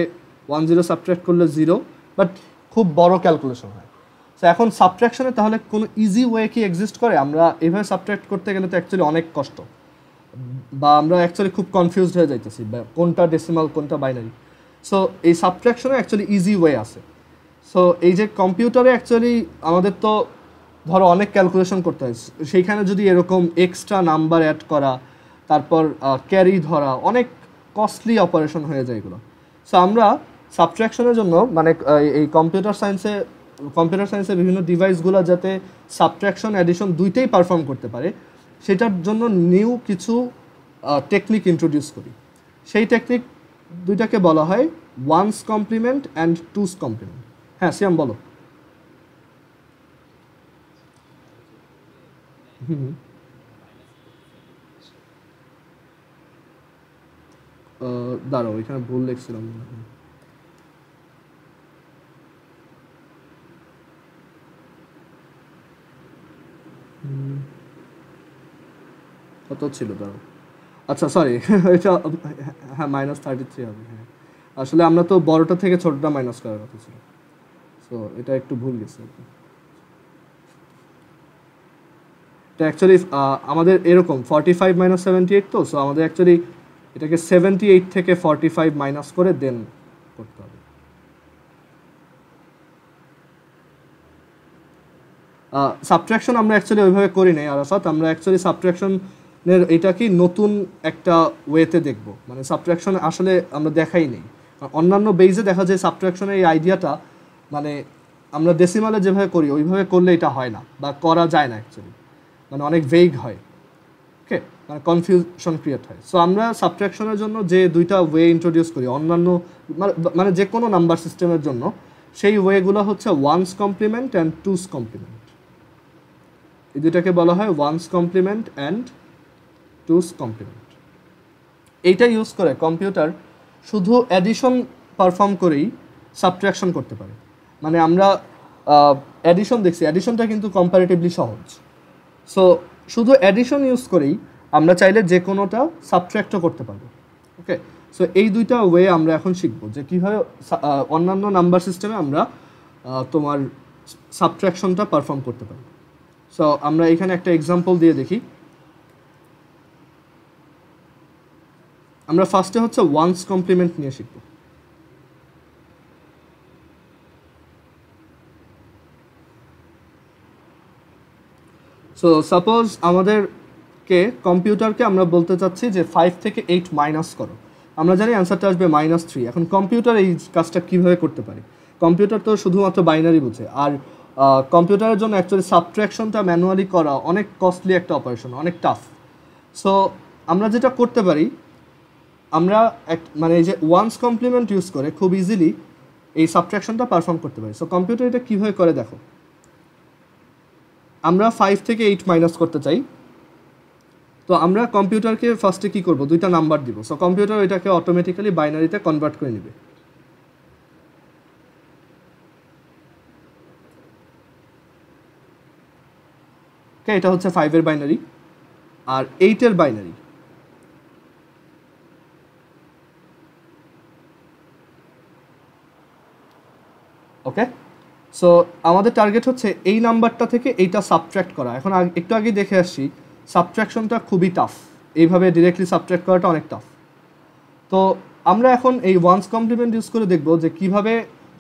1 0 সাবট্রাক্ট করলে 0, বাট খুব বড় ক্যালকুলেশন হয়। সো এখন সাবট্রাকশনে তাহলে কোনো ইজি ওয়ে কি এক্সিস্ট করে? আমরা এভাবে সাবট্রাক্ট করতে গেলে তো অ্যাকচুয়ালি অনেক কষ্ট, বা আমরা অ্যাকচুয়ালি খুব কনফিউজড হয়ে যাইতেছি কোনটা ডেসিমাল কোনটা বাইনারি। সো এই সাবট্রাকশনে অ্যাকচুয়ালি ইজি ওয়ে আছে। সো এই যে কম্পিউটারে অ্যাকচুয়ালি আমাদের তো ধরো অনেক ক্যালকুলেশন করতে হয়, সেইখানে যদি এরকম এক্সট্রা নাম্বার অ্যাড করা, তারপর ক্যারি ধরা, অনেক কস্টলি অপারেশন হয়ে যায় এগুলো। সো আমরা সাবট্রাকশনের জন্য মানে এই কম্পিউটার সায়েন্সের বিভিন্ন ডিভাইসগুলো যাতে সাবট্রাকশন অ্যাডিশন দুইটাই পারফর্ম করতে পারে, সেটার জন্য নিউ কিছু টেকনিক ইন্ট্রোডিউস করি। সেই টেকনিক দুইটাকে বলা হয় one's complement and two's complement. হ্যাঁ সিয়াম বলো। দাঁড়াও, এখানে ভুল লিখছিলাম। কত ছিল দাঁড়াও, আচ্ছা সরি এটা হ্যাঁ -33 হবে। হ্যাঁ আসলে আমরা তো বড়টা থেকে ছোটটা মাইনাস করার কথা ছিল, সো এটা একটু ভুল গেছে। এটা অ্যাকচুয়ালি আমাদের এরকম 45 - 78, তো সো আমাদের অ্যাকচুয়ালি এটাকে 78 থেকে 45 মাইনাস করে দেন করতে হবে। সাবট্রাকশন আমরা অ্যাকচুয়ালি ওইভাবে করি নাই আরাফাত, আমরা অ্যাকচুয়ালি সাবট্রাকশনের এটা কি নতুন একটা ওয়েতে দেখব, মানে সাবট্রাকশন আসলে আমরা দেখাই নেই। অন্যান্য বেইজে দেখা যায় সাবট্রাকশনের এই আইডিয়াটা মানে আমরা ডেসিমালে যেভাবে করি ওইভাবে করলে এটা হয় না বা করা যায় না অ্যাকচুয়ালি, মানে অনেক ভেগ হয়, ওকে, মানে কনফিউশন ক্রিয়েট হয়। সো আমরা সাবট্রাকশনের জন্য যে দুইটা ওয়ে ইন্ট্রোডিউস করি অন্যান্য মানে যে কোনো নাম্বার সিস্টেমের জন্য, সেই ওয়েগুলো হচ্ছে one's complement and two's complement. এই দুটাকে বলা হয় one's complement and two's complement. এইটা ইউজ করে কম্পিউটার শুধু অ্যাডিশন পারফর্ম করেই সাবট্রাকশন করতে পারে। মানে আমরা অ্যাডিশন দেখছি, অ্যাডিশনটা কিন্তু কম্পারেটিভলি সহজ। সো শুধু অ্যাডিশন ইউজ করেই আমরা চাইলে যে কোনোটা সাবট্রাক্টও করতে পারবো, ওকে। সো এই দুইটা ওয়ে আমরা এখন শিখবো যে কীভাবে অন্যান্য নাম্বার সিস্টেমে আমরা তোমার সাবট্রাকশনটা পারফর্ম করতে পারবো। সো আমরা এখানে একটা এক্সাম্পল দিয়ে দেখি। আমরা ফার্স্টে হচ্ছে ওয়ান্স কমপ্লিমেন্ট নিয়ে শিখব। সো সাপোজ আমাদেরকে কম্পিউটারকে আমরা বলতে চাচ্ছি যে 5 থেকে 8 মাইনাস করো, আমরা জানি অ্যান্সারটা আসবে -3। এখন কম্পিউটার এই কাজটা কীভাবে করতে পারে? কম্পিউটার তো শুধুমাত্র বাইনারি বুঝে, আর কম্পিউটারের জন্য অ্যাকচুয়ালি সাবট্রাকশনটা ম্যানুয়ালি করা অনেক কস্টলি একটা অপারেশন, অনেক টাফ। সো আমরা যেটা করতে পারি, আমরা মানে এই যে ওয়ান্স কমপ্লিমেন্ট ইউজ করে খুব ইজিলি এই সাবট্রাকশনটা পারফর্ম করতে পারি। সো কম্পিউটার এটা কীভাবে করে দেখো, আমরা 5 থেকে 8 মাইনাস করতে চাই, তো আমরা কম্পিউটারকে ফার্স্টে কী করবো, দুইটা নাম্বার দিব। সো কম্পিউটার এটাকে অটোমেটিক্যালি বাইনারিতে কনভার্ট করে নেবে। ওকে, এটা হচ্ছে 5-এর বাইনারি আর 8-এর বাইনারি। ওকে, সো আমাদের টার্গেট হচ্ছে এই নাম্বারটা থেকে এইটা সাবট্র্যাক্ট করা। এখন একটু আগে দেখে আসছি সাবট্র্যাকশনটা খুবই টাফ, এইভাবে ডিরেক্টলি সাবট্র্যাক্ট করাটা অনেক টাফ। তো আমরা এখন এই ওয়ান্স কমপ্লিমেন্ট ইউজ করে দেখব যে কিভাবে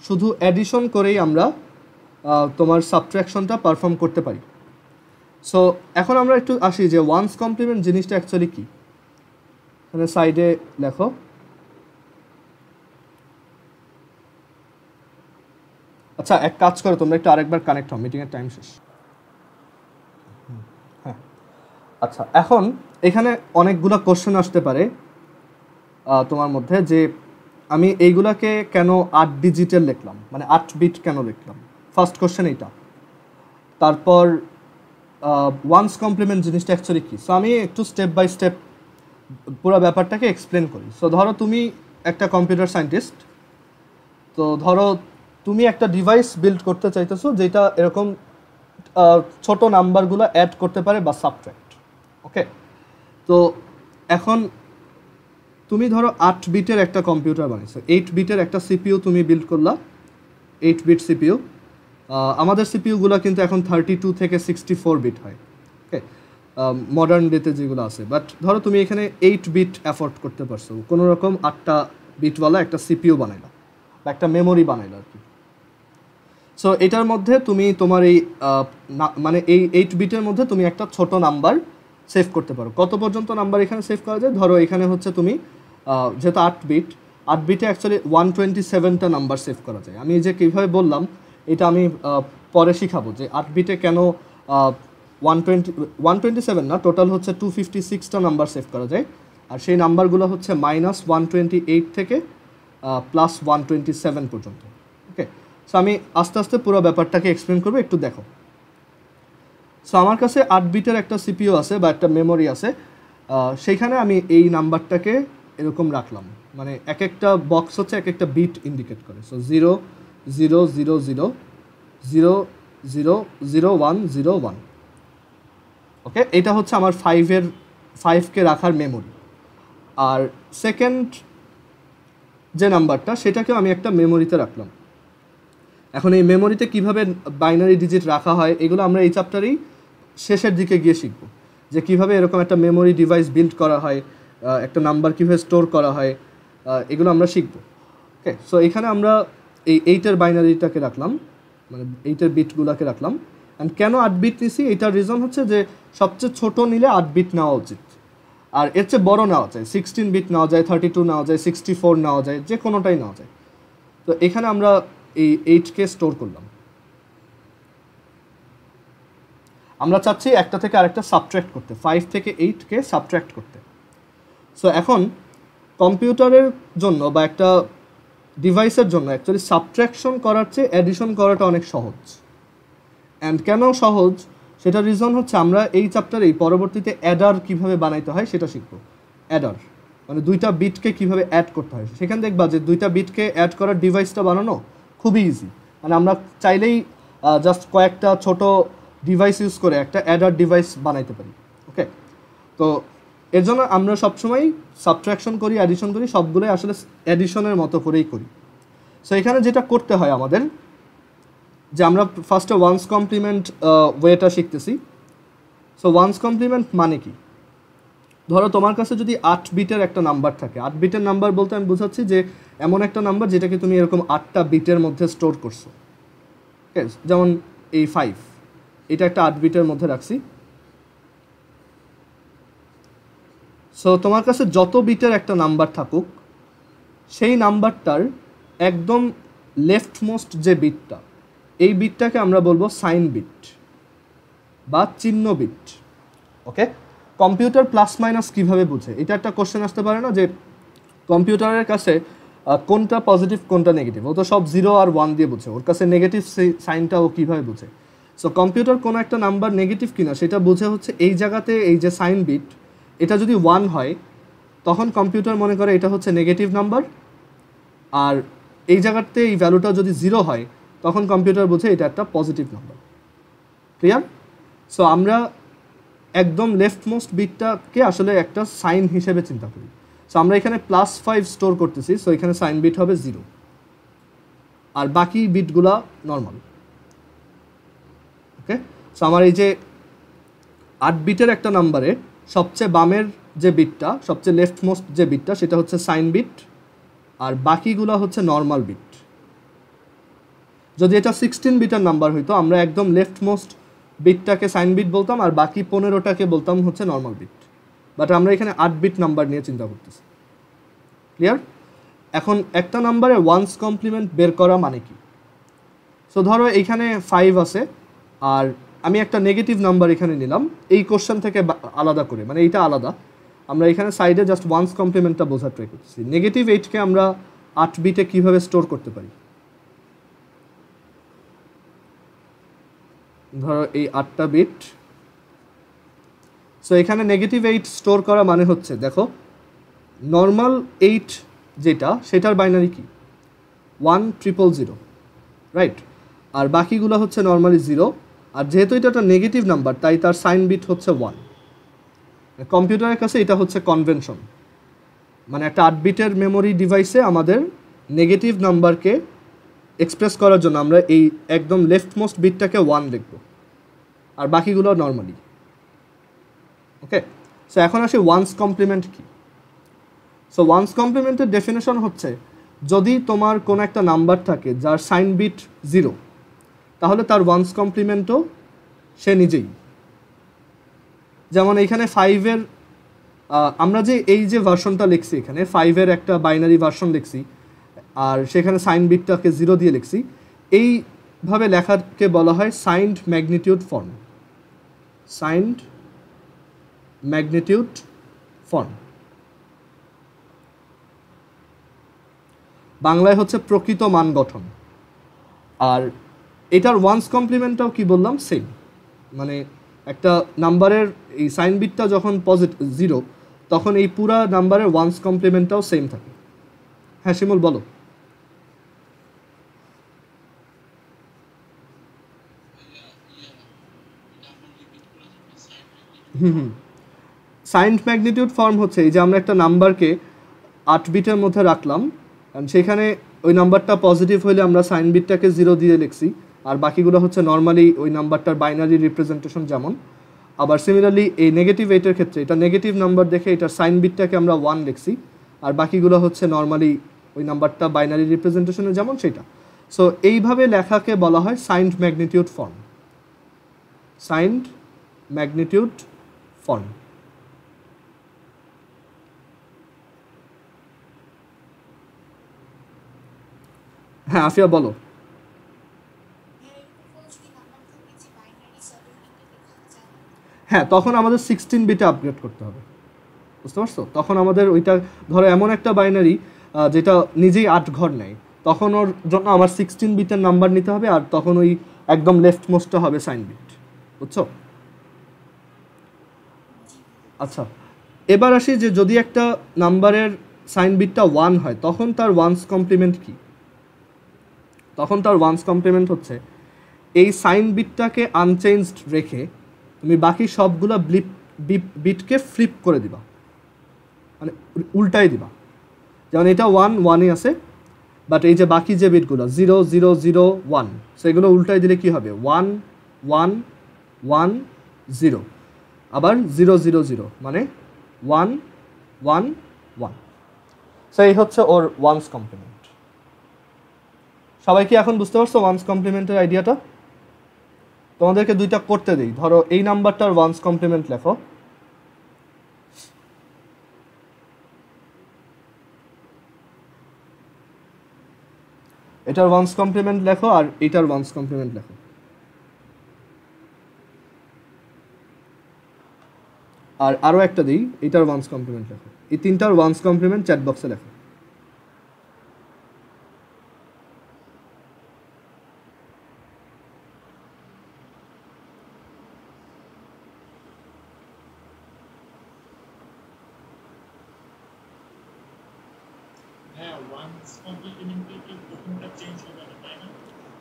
শুধু অ্যাডিশন করেই আমরা তোমার সাবট্র্যাকশনটা পারফর্ম করতে পারি। সো এখন আমরা একটু আসি যে ওয়ান্স কমপ্লিমেন্ট জিনিসটা অ্যাকচুয়ালি কী। মানে সাইডে লেখো। আচ্ছা এক কাজ করো, তোমরা একটু আরেকবার কানেক্ট হও, মিটিংয়ের টাইম শেষ। হ্যাঁ আচ্ছা, এখন এখানে অনেকগুলো কোশ্চেন আসতে পারে তোমার মধ্যে, যে আমি এইগুলাকে কেন 8 ডিজিটের লিখলাম, মানে 8 বিট কেন লিখলাম। ফার্স্ট কোশ্চেন এইটা। তারপর ওয়ান্স কমপ্লিমেন্ট জিনিসটা অ্যাকচুয়ালি কী। সো আমি একটু স্টেপ বাই স্টেপ পুরো ব্যাপারটাকে এক্সপ্লেন করি। সো ধরো তুমি একটা কম্পিউটার সায়েন্টিস্ট, তো ধরো তুমি একটা ডিভাইস বিল্ড করতে চাইতেছো যেটা এরকম ছোট নাম্বারগুলো অ্যাড করতে পারে বা সাবট্রাক্ট, ওকে। তো এখন তুমি ধরো 8 বিটের একটা কম্পিউটার বানিয়েছো, 8 বিটের একটা সিপিইউ তুমি বিল্ড করলা, 8 বিট সিপিইউ। আমাদের সিপিইউগুলো কিন্তু এখন 32 থেকে 64 বিট হয়, ওকে, মডার্ন ডেতে যেগুলো আছে। বাট ধরো তুমি এখানে 8 বিট অ্যাফোর্ড করতে পারছো, কোনো রকম 8টা বিটওয়ালা একটা সিপিইউ বানাইলা বা একটা মেমোরি বানাইলা আর কি। সো এটার মধ্যে তুমি তোমার এই মানে এই 8 বিটের মধ্যে তুমি একটা ছোট নাম্বার সেভ করতে পারো। কত পর্যন্ত নাম্বার এখানে সেভ করা যায়? ধরো এখানে হচ্ছে তুমি যেহেতু 8 বিটে অ্যাকচুয়ালি 127টা নাম্বার সেভ করা যায়। আমি যে কীভাবে বললাম এটা আমি পরে শিখাবো যে 8 বিটে কেন 127 না, টোটাল হচ্ছে 256টা নাম্বার সেভ করা যায়। আর সেই নাম্বারগুলো হচ্ছে -128 থেকে +127 পর্যন্ত। ওকে, সো আমি আস্তে আস্তে পুরো ব্যাপারটাকে এক্সপ্লেন করবো, একটু দেখো। সো আমার কাছে 8 বিটের একটা সিপিইউ আছে বা একটা মেমোরি আছে, সেইখানে আমি এই নাম্বারটাকে এরকম রাখলাম, মানে এক একটা বক্স হচ্ছে এক একটা বিট ইন্ডিকেট করে। সো 0 0 0 0 0 0 0 1 0 1। ওকে, এটা হচ্ছে আমার 5কে রাখার মেমোরি। আর সেকেন্ড যে নাম্বারটা সেটাকেও আমি একটা মেমোরিতে রাখলাম। এখন এই মেমোরিতে কিভাবে বাইনারি ডিজিট রাখা হয় এগুলো আমরা এই চ্যাপ্টারেই শেষের দিকে গিয়ে শিখব, যে কিভাবে এরকম একটা মেমোরি ডিভাইস বিল্ড করা হয়, একটা নাম্বার কীভাবে স্টোর করা হয়, এগুলো আমরা শিখব। ওকে, সো এখানে আমরা এই 8-এর বাইনারিটাকে রাখলাম, মানে 8-এর বিটগুলোকে রাখলাম। অ্যান্ড কেন 8 বিট নিছি, এটার রিজন হচ্ছে যে সবচেয়ে ছোট নিলে 8 বিট নেওয়া উচিত, আর এর চেয়ে বড় নেওয়া যায়, 16 বিট নেওয়া যায়, 32 নেওয়া যায়, 64 নেওয়া যায়, যে কোনোটাই নেওয়া যায়। তো এখানে আমরা এই 8কে স্টোর করলাম। আমরা চাচ্ছি একটা থেকে আরেকটা সাবট্র্যাক্ট করতে, 5 থেকে 8কে সাবট্র্যাক্ট করতে। সো এখন কম্পিউটারের জন্য বা একটা ডিভাইসের জন্য অ্যাকচুয়ালি সাবট্র্যাকশন করার চেয়ে অ্যাডিশন করাটা অনেক সহজ। অ্যান্ড কেন সহজ সেটার রিজন হচ্ছে আমরা এই চ্যাপ্টারেই পরবর্তীতে অ্যাডার কীভাবে বানাইতে হয় সেটা শিখব। অ্যাডার মানে দুইটা বিটকে কীভাবে অ্যাড করতে হয়, সেখানে দেখবা যে দুইটা বিটকে অ্যাড করার ডিভাইসটা বানানো খুবই ইজি। মানে আমরা চাইলেই জাস্ট কয়েকটা ছোট ডিভাইস ইউজ করে একটা অ্যাডার ডিভাইস বানাইতে পারি। ওকে, তো এর জন্য আমরা সবসময় সাবট্র্যাকশন করি, অ্যাডিশন করি, সবগুলোই আসলে অ্যাডিশনের মতো করেই করি। সো এখানে যেটা করতে হয় আমাদের, যে আমরা ফার্স্টে ওয়ান্স কমপ্লিমেন্ট ওয়েটা শিখতেছি। সো ওয়ান্স কমপ্লিমেন্ট মানে কি? ধরো তোমার কাছে যদি 8 বিটের একটা নাম্বার থাকে, 8 বিটের নাম্বার বলতে আমি বোঝাচ্ছি যে এমন একটা নাম্বার যেটাকে তুমি এরকম 8টা বিটের মধ্যে স্টোর করছো। ওকে, যেমন এই 5, এটা একটা 8 বিটের মধ্যে রাখছি। সো তোমার কাছে যত বিটের একটা নাম্বার থাকুক, সেই নাম্বারটার একদম লেফট মোস্ট যে বিটটা, এই বিটটাকে আমরা বলবো সাইন বিট বা চিহ্ন বিট। ওকে, কম্পিউটার প্লাস মাইনাস কীভাবে বুঝে, এটা একটা কোশ্চেন আসতে পারে না যে কম্পিউটারের কাছে কোনটা পজিটিভ কোনটা নেগেটিভ, ও তো সব 0 আর 1 দিয়ে বুঝে, ওর কাছে নেগেটিভ সাইনটা ও কীভাবে বুঝে? সো কম্পিউটার কোনো একটা নাম্বার নেগেটিভ কিনা সেটা বুঝে হচ্ছে এই জায়গাতে এই যে সাইন বিট, এটা যদি 1 হয় তখন কম্পিউটার মনে করে এটা হচ্ছে নেগেটিভ নাম্বার, আর এই জায়গাতে এই ভ্যালুটা যদি 0 হয় তখন কম্পিউটার বুঝে এটা একটা পজিটিভ নাম্বার। ক্লিয়ার? সো আমরা একদম লেফট মোস্ট বিটটাকে আসলে একটা সাইন হিসেবে চিন্তা করি। সো আমরা এখানে +5 স্টোর করতেছি, সো এখানে সাইন বিট হবে 0, আর বাকি বিটগুলা নর্মাল। ওকে, সো আমার এই যে 8 বিটের একটা নাম্বারে সবচেয়ে বামের যে বিটটা, সবচেয়ে লেফট মোস্ট যে বিটটা, সেটা হচ্ছে সাইন বিট, আর বাকিগুলো হচ্ছে নর্মাল বিট। যদি এটা 16 বিটের নাম্বার হইতো, আমরা একদম লেফট মোস্ট বিটটাকে সাইন বিট বলতাম আর বাকি 15টাকে বলতাম হচ্ছে নর্মাল বিট। বাট আমরা এখানে 8 বিট নাম্বার নিয়ে চিন্তা করতেছি। ক্লিয়ার? এখন একটা নাম্বারে ওয়ান্স কমপ্লিমেন্ট বের করা মানে কি? সো ধরো এইখানে 5 আছে, আর আমি একটা নেগেটিভ নাম্বার এখানে নিলাম এই কোশ্চেন থেকে আলাদা করে, মানে এইটা আলাদা। আমরা এখানে সাইডে জাস্ট ওয়ান্স কমপ্লিমেন্টটা বোঝার ট্রাই করতেছি। নেগেটিভ 8কে আমরা 8 বিটে কীভাবে স্টোর করতে পারি? ধরো এই 8টা বিট, সো এখানে নেগেটিভ 8 স্টোর করা মানে হচ্ছে, দেখো নর্মাল 8 যেটা, সেটার বাইনারি কি 1000, রাইট? আর বাকিগুলো হচ্ছে নর্মালি 0, আর যেহেতু এটা একটা নেগেটিভ নাম্বার তাই তার সাইন বিট হচ্ছে 1। কম্পিউটারের কাছে এটা হচ্ছে কনভেনশন, মানে একটা 8 বিটের মেমোরি ডিভাইসে আমাদের নেগেটিভ নাম্বারকে এক্সপ্রেস করার জন্য আমরা এই একদম লেফট মোস্ট বিটটাকে 1 লিখব, আর বাকিগুলো নর্মালি। ওকে, সো এখন আসি ওয়ান্স কমপ্লিমেন্ট কি। সো ওয়ান্স কমপ্লিমেন্টের ডেফিনেশন হচ্ছে, যদি তোমার কোনো একটা নাম্বার থাকে যার সাইন বিট 0, তাহলে তার ওয়ান্স কমপ্লিমেন্টও সে নিজেই। যেমন এইখানে 5-এর আমরা যে এই যে ভার্সনটা লিখছি, এখানে 5-এর একটা বাইনারি ভার্সন লিখছি আর সেখানে সাইন বিটটাকে 0 দিয়ে লিখছি, এইভাবে লেখাকে বলা হয় signed magnitude form. Signed magnitude form বাংলায় হচ্ছে প্রকৃত মান গঠন। আর এটার ওয়ান্স কমপ্লিমেন্টটাও কি বললাম, সেম। মানে একটা নাম্বারের এই সাইন বিটটা যখন পজিটিভ 0, তখন এই পুরা নাম্বারের ওয়ান্স কমপ্লিমেন্টটাও সেম থাকে। হ্যাঁ শিমুল বলো। সাইন্ড ম্যাগনিটিউড ফর্ম হচ্ছে এই যে আমরা একটা নাম্বারকে 8 বিটের মধ্যে রাখলাম, সেখানে ওই নাম্বারটা পজিটিভ হলে আমরা সাইন বিটটাকে 0 দিয়ে লিখছি, আর বাকিগুলো হচ্ছে নর্মালি ওই নাম্বারটার বাইনারি রিপ্রেজেন্টেশন যেমন। আবার সিমিলারলি এই নেগেটিভ 8-এর ক্ষেত্রে এটা নেগেটিভ নাম্বার দেখে এটার সাইন বিটটাকে আমরা 1 লিখছি, আর বাকিগুলো হচ্ছে নর্মালি ওই নাম্বারটা বাইনারি রিপ্রেজেন্টেশনে যেমন সেটা। সো এইভাবে লেখাকে বলা হয় signed magnitude form. Signed magnitude form. হ্যাঁ আফিয়া বলো। হ্যাঁ তখন আমাদের 16 বিটে আপগ্রেড করতে হবে, বুঝতে পারছো? তখন আমাদের ওইটা ধরো এমন একটা বাইনারি যেটা নিজেই 8 ঘর নেয়, তখন ওর জন্য আমার 16 বিটের নাম্বার নিতে হবে, আর তখন ওই একদম লেফট মোস্টটা হবে সাইন বিট, বুঝছো? আচ্ছা এবার আসি যে যদি একটা নাম্বারের সাইন বিটটা 1 হয় তখন তার ওয়ান্স কমপ্লিমেন্ট কি? তখন তার ওয়ান্স কমপ্লিমেন্ট হচ্ছে এই সাইন বিটটাকে আনচেঞ্জড রেখে তুমি বাকি সবগুলো বিটকে ফ্লিপ করে দিবা, মানে উল্টাই দিবা। যেমন এটা 1-1-ই আছে, বাট এই যে বাকি যে বিটগুলো 0-0-0-1 সেগুলো উল্টাই দিলে কি হবে? 1-1-1-0, আবার 0-0-0 মানে 1-1-1। সো এই হচ্ছে ওর ওয়ান্স কমপ্লিমেন্ট। সবাই কি এখন বুঝতে পারছো ওয়ান্স কমপ্লিমেন্টের আইডিয়াটা? তোমাদেরকে দুইটা করতে দিই। ধরো এই নাম্বারটার ওয়ান্স কমপ্লিমেন্ট লেখো। এটার ওয়ান্স কমপ্লিমেন্ট লেখো আর এটার ওয়ান্স কমপ্লিমেন্ট লেখো। আর আরও একটা দিই, এটার ওয়ান্স কমপ্লিমেন্ট লেখো। এই তিনটার ওয়ান্স কমপ্লিমেন্ট চ্যাট বক্সে লেখো।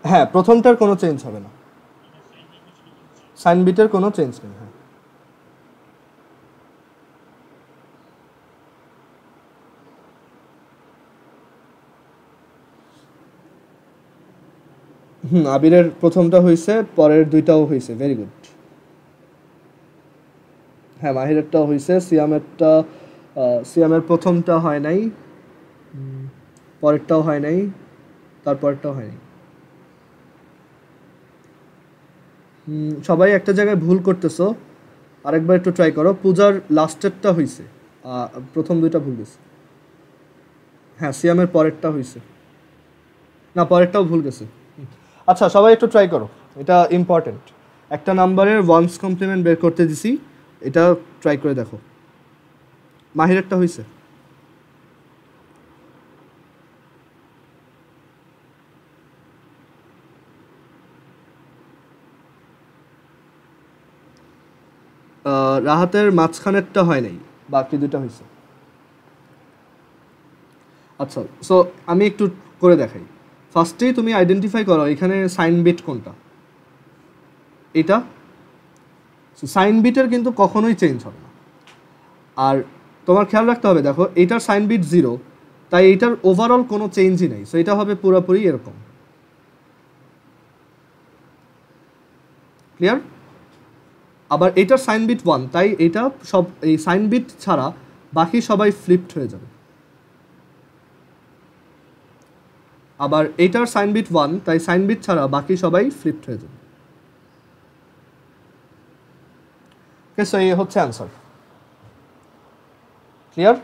হ্যাঁ প্রথমটার কোনো চেঞ্জ হবে না, সাইন বিটের কোনো চেঞ্জ নেই। হ্যাঁ আবিরের প্রথমটা হয়েছে, পরের দুইটাও হয়েছে, ভেরি গুড। হ্যাঁ মাহিরেরটাও হয়েছে, সিয়ামের প্রথমটা হয় নাই, পরেরটাও হয় নাই, তারপরটাও হয় নাই। সবাই একটা জায়গায় ভুল করতেছো, আরেকবার একটু ট্রাই করো। পূজার লাস্টেরটা হয়েছে, প্রথম দুইটা ভুল গেছে। হ্যাঁ সিয়ামের পরেরটা হয়েছে, না পরেরটাও ভুল গেছে। আচ্ছা সবাই একটু ট্রাই করো, এটা ইম্পর্টেন্ট। একটা নাম্বারের ওয়ান্স কমপ্লিমেন্ট বের করতে দিছি, এটা ট্রাই করে দেখো। মাহিরেরটা হয়েছে? রাহাতের মাঝখানেরটা হয় নাই, বাকি দুটা হয়েছে। আচ্ছা সো আমি একটু করে দেখাই। ফার্স্টেই তুমি আইডেন্টিফাই করো এখানে সাইন বিট কোনটা। এটা সাইন বিটের কিন্তু কখনোই চেঞ্জ হবে না। আর তোমার খেয়াল রাখতে হবে, দেখো এইটার সাইন বিট 0, তাই এইটার ওভারঅল কোনো চেঞ্জই নেই। সো এটা হবে পুরোপুরি এরকম। ক্লিয়ার? আবার এটার সাইন বিট 1, তাই এটা সব এই সাইন বিট ছাড়া বাকি সবাই ফ্লিপড হয়ে যাবে। আবার এইটার সাইন বিট 1, তাই সাইন বিট ছাড়া বাকি সবাই ফ্লিপড হয়ে যাবে। ওকে, সো এই হচ্ছে অ্যান্সার। ক্লিয়ার?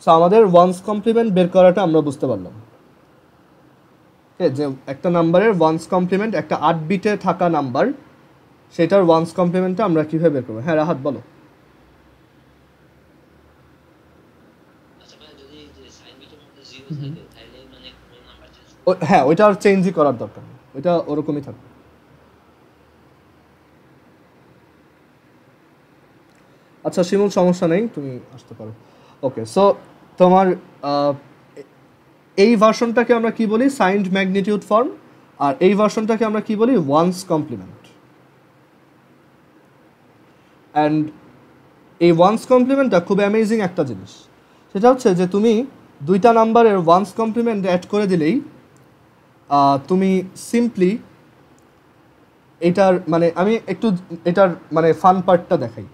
সো আমাদের ওয়ান্স কমপ্লিমেন্ট বের করাটা আমরা বুঝতে পারলাম। ওকে, যে একটা নাম্বারের ওয়ান্স কমপ্লিমেন্ট, একটা 8 বিটে থাকা নাম্বার, সেটার ওয়ান্স কমপ্লিমেন্টটা আমরা কীভাবে বের করবো। হ্যাঁ রাহাত বলো। হ্যাঁ, ওইটা আর চেঞ্জই করার দরকার নেই, ওইটা ওরকমই থাকবে। আচ্ছা শিমুল, সমস্যা নেই, তুমি আসতে পারো। ওকে, সো তোমার এই ভার্সনটাকে আমরা কি বলি, সাইন্ড ম্যাগনিটিউড ফর্ম, আর এই ভার্সনটাকে আমরা কি বলি, ওয়ান্স কমপ্লিমেন্ট। অ্যান্ড এই ওয়ান্স কমপ্লিমেন্টটা খুব অ্যামেজিং একটা জিনিস। সেটা হচ্ছে যে তুমি দুইটা নাম্বারের ওয়ান্স কমপ্লিমেন্ট অ্যাড করে দিলেই তুমি সিম্পলি এটার মানে, আমি একটু এটার মানে ফান পার্টটা দেখাই।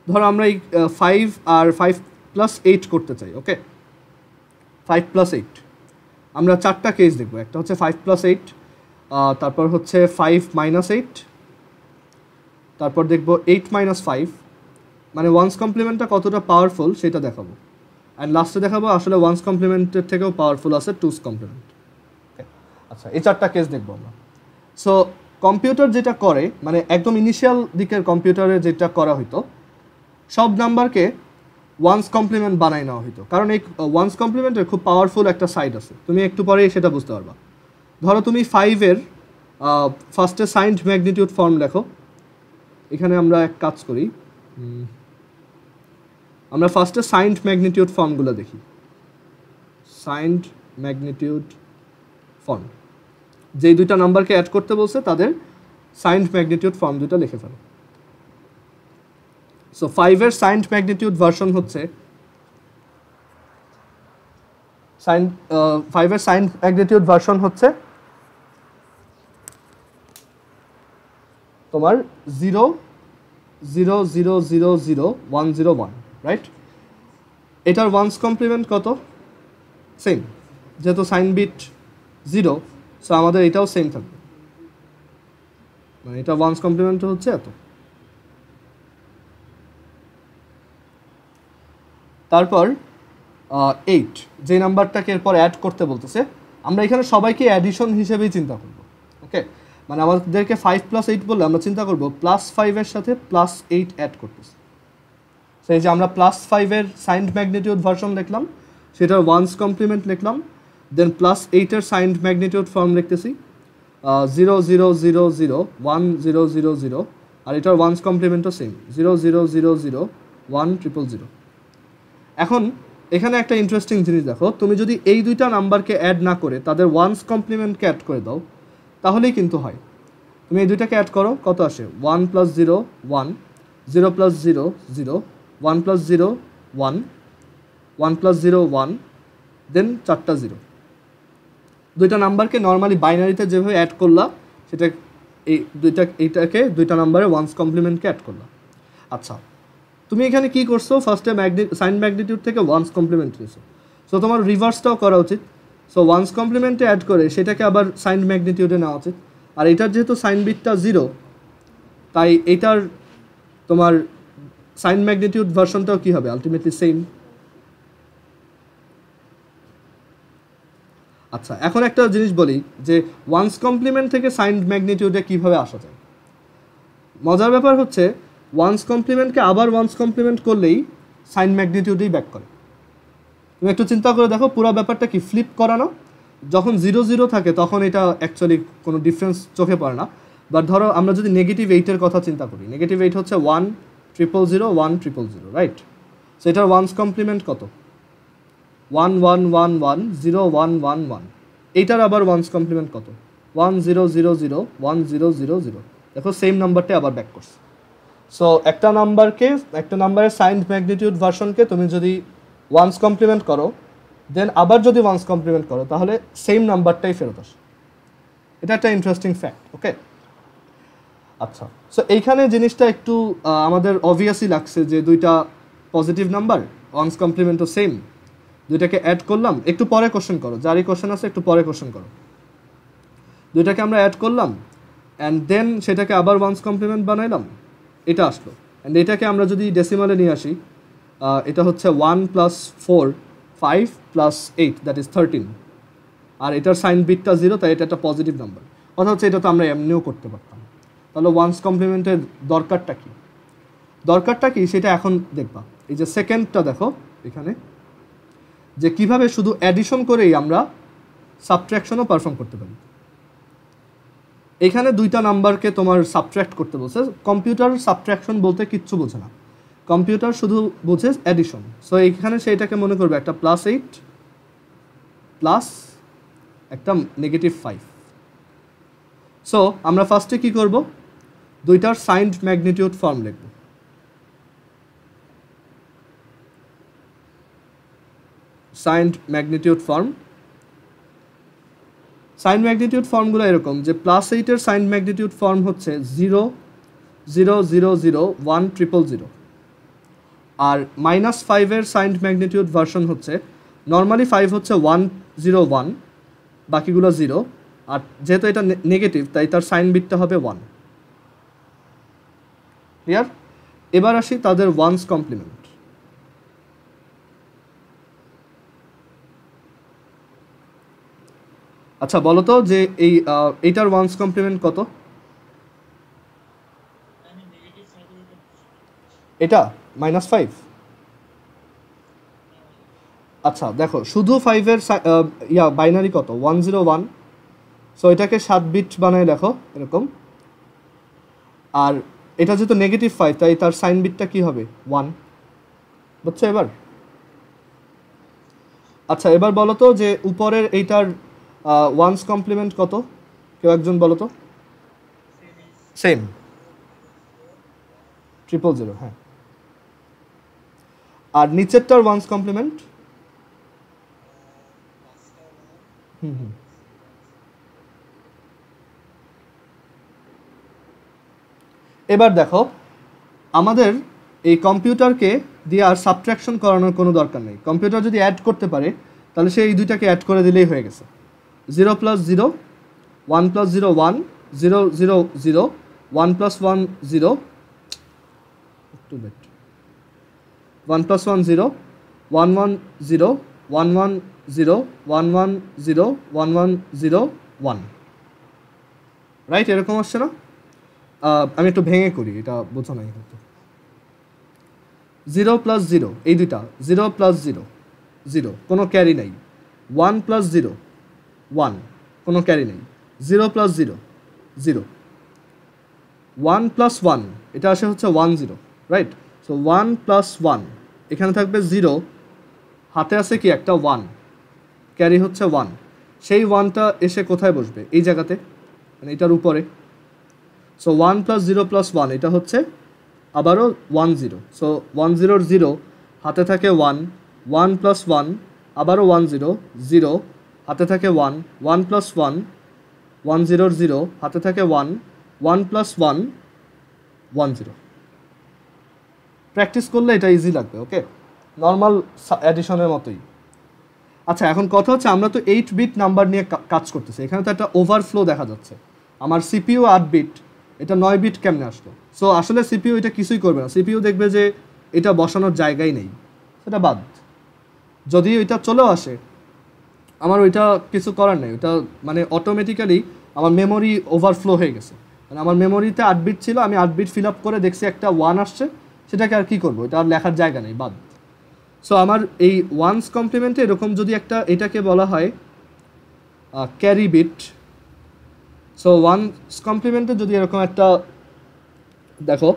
ধরো আমরা এই 5 আর 5+8 করতে চাই। ওকে, 5+8 আমরা 4টা কেস দেখব। একটা হচ্ছে 5+8, তারপর হচ্ছে 5-8, তারপর দেখব 8-5, মানে ওয়ান্স কমপ্লিমেন্টটা কতটা পাওয়ারফুল সেটা দেখাবো। অ্যান্ড লাস্টে দেখাবো আসলে ওয়ান্স কমপ্লিমেন্টের থেকেও পাওয়ারফুল আছে টুস কমপ্লিমেন্ট। আচ্ছা, এই 4টা কেস দেখবো আমরা। সো কম্পিউটার যেটা করে, মানে একদম ইনিশিয়াল দিকের কম্পিউটারে যেটা করা হতো, সব নাম্বারকে ওয়ান্স কমপ্লিমেন্ট বানাই নেওয়া হতো, কারণ এই ওয়ান্স কমপ্লিমেন্টের খুব পাওয়ারফুল একটা সাইড আছে, তুমি একটু পরেই সেটা বুঝতে পারবা। ধরো তুমি 5-এর ফার্স্টে সাইন্ড ম্যাগনিটিউড ফর্ম লেখো। এখানে আমরা এক কাজ করি, আমরা ফার্স্টে সাইন্ড ম্যাগনিটিউড ফর্মগুলো দেখি। সাইন্ড ম্যাগনিটিউড ফর্ম, যেই দুইটা নাম্বারকে অ্যাড করতে বলছে তাদের সাইন্ড ম্যাগনিটিউড ফর্ম দুটো লিখে ফেলো। সো 5-এর সাইন্ড ম্যাগনিটিউড ভার্সন হচ্ছে 5-এর সাইন্ড ম্যাগনিটিউড ভার্সন হচ্ছে তোমার 0.0000101, রাইট? এটার ওয়ান্স কমপ্লিমেন্ট কত? সেম, যেহেতু সাইন বিট 0, সো আমাদের এটাও সেম থাকবে, মানে এটা ওয়ান্স কমপ্লিমেন্ট হচ্ছে এত। তারপর 8, যে নাম্বারটাকে এরপর অ্যাড করতে বলতেছে, আমরা এখানে সবাইকে অ্যাডিশন হিসেবেই চিন্তা করব। ওকে, মানে আমাদেরকে 5+8 বললে আমরা চিন্তা করব +5-এর সাথে +8 অ্যাড করতেছে। সেই যে আমরা +5-এর সাইন্ড ম্যাগনিটিউড ভার্সন লিখলাম, সেটার ওয়ান্স কমপ্লিমেন্ট লিখলাম, দেন +8-এর সাইন্ড ম্যাগনিটিউড ফর্ম লিখতেছি 0.0001000, আর এটার ওয়ান্স কমপ্লিমেন্টও সেম 0.0001000। এখন এখানে একটা ইন্টারেস্টিং জিনিস দেখো, তুমি যদি এই দুইটা নাম্বারকে অ্যাড না করে তাদের ওয়ান্স কমপ্লিমেন্টকে অ্যাড করে দাও, তাহলেই কিন্তু হয়। তুমি এই দুইটাকে অ্যাড করো, কত আসে? 1 + 0 1, 0 + 0 0, 1 + 0 1, 1 + 0 1, দেন 4টা 0। দুইটা নাম্বারকে নর্মালি বাইনারিতে যেভাবে অ্যাড করলাম, সেটা এইটাকে দুইটা নাম্বারে ওয়ান্স কমপ্লিমেন্টকে অ্যাড করলাম। আচ্ছা, তুমি এখানে কি করছো? ফার্স্টে সাইন ম্যাগনিটিউড থেকে ওয়ান্স কমপ্লিমেন্ট নিয়েছো, সো তোমার রিভার্সটাও করা উচিত। সো ওয়ান্স কমপ্লিমেন্টে অ্যাড করে সেটাকে আবার সাইন ম্যাগনিটিউডে নেওয়া উচিত। আর এটার যেহেতু সাইন বিটটা 0, তাই এটার তোমার সাইন ম্যাগনিটিউড ভার্সনটাও কী হবে? Ultimately same. আচ্ছা, এখন একটা জিনিস বলি যে ওয়ান্স কমপ্লিমেন্ট থেকে সাইন ম্যাগনিটিউডে কীভাবে আসা যায়। মজার ব্যাপার হচ্ছে ওয়ান্স কমপ্লিমেন্টকে আবার ওয়ান্স কমপ্লিমেন্ট করলেই সাইন ম্যাগনিটিউডেই ব্যাক করে। তুমি একটু চিন্তা করে দেখো, পুরো ব্যাপারটা কি ফ্লিপ করানো। যখন 0 0 থাকে তখন এটা অ্যাকচুয়ালি কোনো ডিফারেন্স চোখে পড়ে না। বাট ধরো আমরা যদি -8-এর কথা চিন্তা করি, -8 হচ্ছে 1 000 1 000, রাইট? সো এটার ওয়ান্স কমপ্লিমেন্ট কত? 1 1 1 1 0 1 1 1। এইটার আবার ওয়ান্স কমপ্লিমেন্ট কত? 1 0 0 0 1 0 0 0। দেখো সেম নাম্বারটা আবার ব্যাক করছে। সো একটা নাম্বারের সাইন্ড ম্যাগনিটিউড ভার্সনকে তুমি যদি ওয়ান্স কমপ্লিমেন্ট করো, দেন আবার যদি ওয়ান্স কমপ্লিমেন্ট করো, তাহলে সেম নাম্বারটাই ফেরত আসে। এটা একটা ইন্টারেস্টিং ফ্যাক্ট। ওকে, আচ্ছা, সো এইখানে জিনিসটা একটু আমাদের অবভিয়াসই লাগছে যে দুইটা পজিটিভ নাম্বার, ওয়ান্স কমপ্লিমেন্টও সেম, দুইটাকে অ্যাড করলাম, একটু পরে কোশ্চেন করো, যারই কোশ্চেন আছে একটু পরে কোশ্চেন করো। দুইটাকে আমরা অ্যাড করলাম অ্যান্ড দেন সেটাকে আবার ওয়ান্স কমপ্লিমেন্ট বানাইলাম, এটা আসলো। অ্যান্ড এটাকে আমরা যদি ডেসিমালে নিয়ে আসি, এটা হচ্ছে 1 + 4 5 + 8 দ্যাট ইজ 13, আর এটার সাইন বিটটা 0, তাই এটা একটা পজিটিভ নাম্বার। অর্থাৎ হচ্ছে এটা তো আমরা এমনিও করতে পারতাম। তাহলে ওয়ান্স কমপ্লিমেন্টের দরকারটা কি সেটা এখন দেখবা। এই যে সেকেন্ডটা দেখো এখানে, যে কিভাবে শুধু অ্যাডিশন করেই আমরা সাবট্রাকশনও পারফর্ম করতে পারি। এখানে দুইটা নাম্বারকে তোমার সাবট্রাক্ট করতে বলছে। কম্পিউটার সাবট্রাকশন বলতে কিচ্ছু বোঝে না, কম্পিউটার শুধু বোঝে অ্যাডিশন। সো এইখানে সেইটাকে মনে করবে একটা +8 প্লাস একটা -5। সো আমরা ফার্স্টে কি করব, দুইটার সাইন্ড ম্যাগনিটিউড ফর্ম লিখব। Signed magnitude form, sign magnitude ফর্মগুলো এরকম যে +8 এর সাইন ম্যাগনিটিউড ফর্ম হচ্ছে 0 0 0 0 1 0 0 0, আর -5 এর সাইন ম্যাগনিটিউড ভার্সন হচ্ছে, নর্মালি 5 হচ্ছে 1 0 1, বাকিগুলো 0, আর যেহেতু এটা নেগেটিভ তাই তার সাইন বিটটা হবে 1। ক্লিয়ার? এবার আসি তাদের ওয়ান্স কমপ্লিমেন্ট। আচ্ছা বলো তো যে এইটার ওয়ান্স কমপ্লিমেন্ট কত? এটা -5। আচ্ছা দেখো, শুধু 5-এর বাইনারি কত? 101। সো এটাকে 7 বিট বানায় দেখো এরকম, আর এটা যেহেতু -5 তাই তার সাইন বিটটা কি হবে? 1। বুঝছো এবার? আচ্ছা এবার বলো তো যে উপরের এইটার ওয়ান্স কমপ্লিমেন্ট কত? কেউ একজন বলো তো। সেম 000, হ্যাঁ। আর নিচেরটার ওয়ান্স কমপ্লিমেন্ট? এবার দেখো, আমাদের এই কম্পিউটারকে দিয়ে আর সাবট্রাকশন করানোর কোনো দরকার নেই। কম্পিউটার যদি অ্যাড করতে পারে তাহলে সে এই দুইটাকে অ্যাড করে দিলেই হয়ে গেছে। 0 + 0 1 + 0 1 0 0 0 1 + 1 0 1 + 1 0 1 1 0 1 1 0 1 1 0 1 1 0 1, রাইট? এরকম আসছে না? আমি একটু ভেঙে করি, এটা বোঝা নাই হয়তো। 0 + 0 এই দুইটা, 0 + 0 0 কোনো ক্যারি নাই। 1 + 0 1 কোনো ক্যারি নেই। 0 + 0 0 1 + 1 এটা আসে হচ্ছে 1 0, রাইট? সো 1 + 1 এখানে থাকবে 0, হাতে আছে কি একটা 1, ক্যারি হচ্ছে 1। সেই 1টা এসে কোথায় বসবে? এই জায়গাতে, মানে এটার উপরে। সো 1 + 0 + 1 এটা হচ্ছে আবারও 1 0। সো 1 0 0 হাতে থাকে 1, 1 + 1 আবারও 1 0 0 হাতে থাকে 1, 1 + 1 1 0 0 হাতে থাকে 1, 1 + 1 1 0। প্র্যাকটিস করলে এটা ইজি লাগবে, ওকে? নর্মাল অ্যাডিশনের মতোই। আচ্ছা এখন কথা হচ্ছে, আমরা তো 8 বিট নাম্বার নিয়ে কাজ করতেছি, এখানে তো একটা ওভারফ্লো দেখা যাচ্ছে। আমার সিপিইউ 8 বিট, এটা 9 বিট কেমনে আসলো? সো আসলে সিপিইউ এটা কিছুই করবে না, সিপিইউ দেখবে যে এটা বসানোর জায়গাই নেই, সেটা বাদ। যদি ওইটা চলেও আসে, আমার ওইটা কিছু করার নেই, ওইটা মানে অটোমেটিক্যালি আমার মেমোরি ওভারফ্লো হয়ে গেছে। মানে আমার মেমোরিতে 8 বিট ছিল, আমি 8 বিট ফিল আপ করে দেখছি একটা 1 আসছে, সেটাকে আর কী করবো? এটা আর লেখার জায়গা নেই, বাদ। সো আমার এই ওয়ান্স কমপ্লিমেন্টে এরকম যদি একটা, এটাকে বলা হয় ক্যারি বিট। সো ওয়ান্স কমপ্লিমেন্টে যদি এরকম একটা দেখো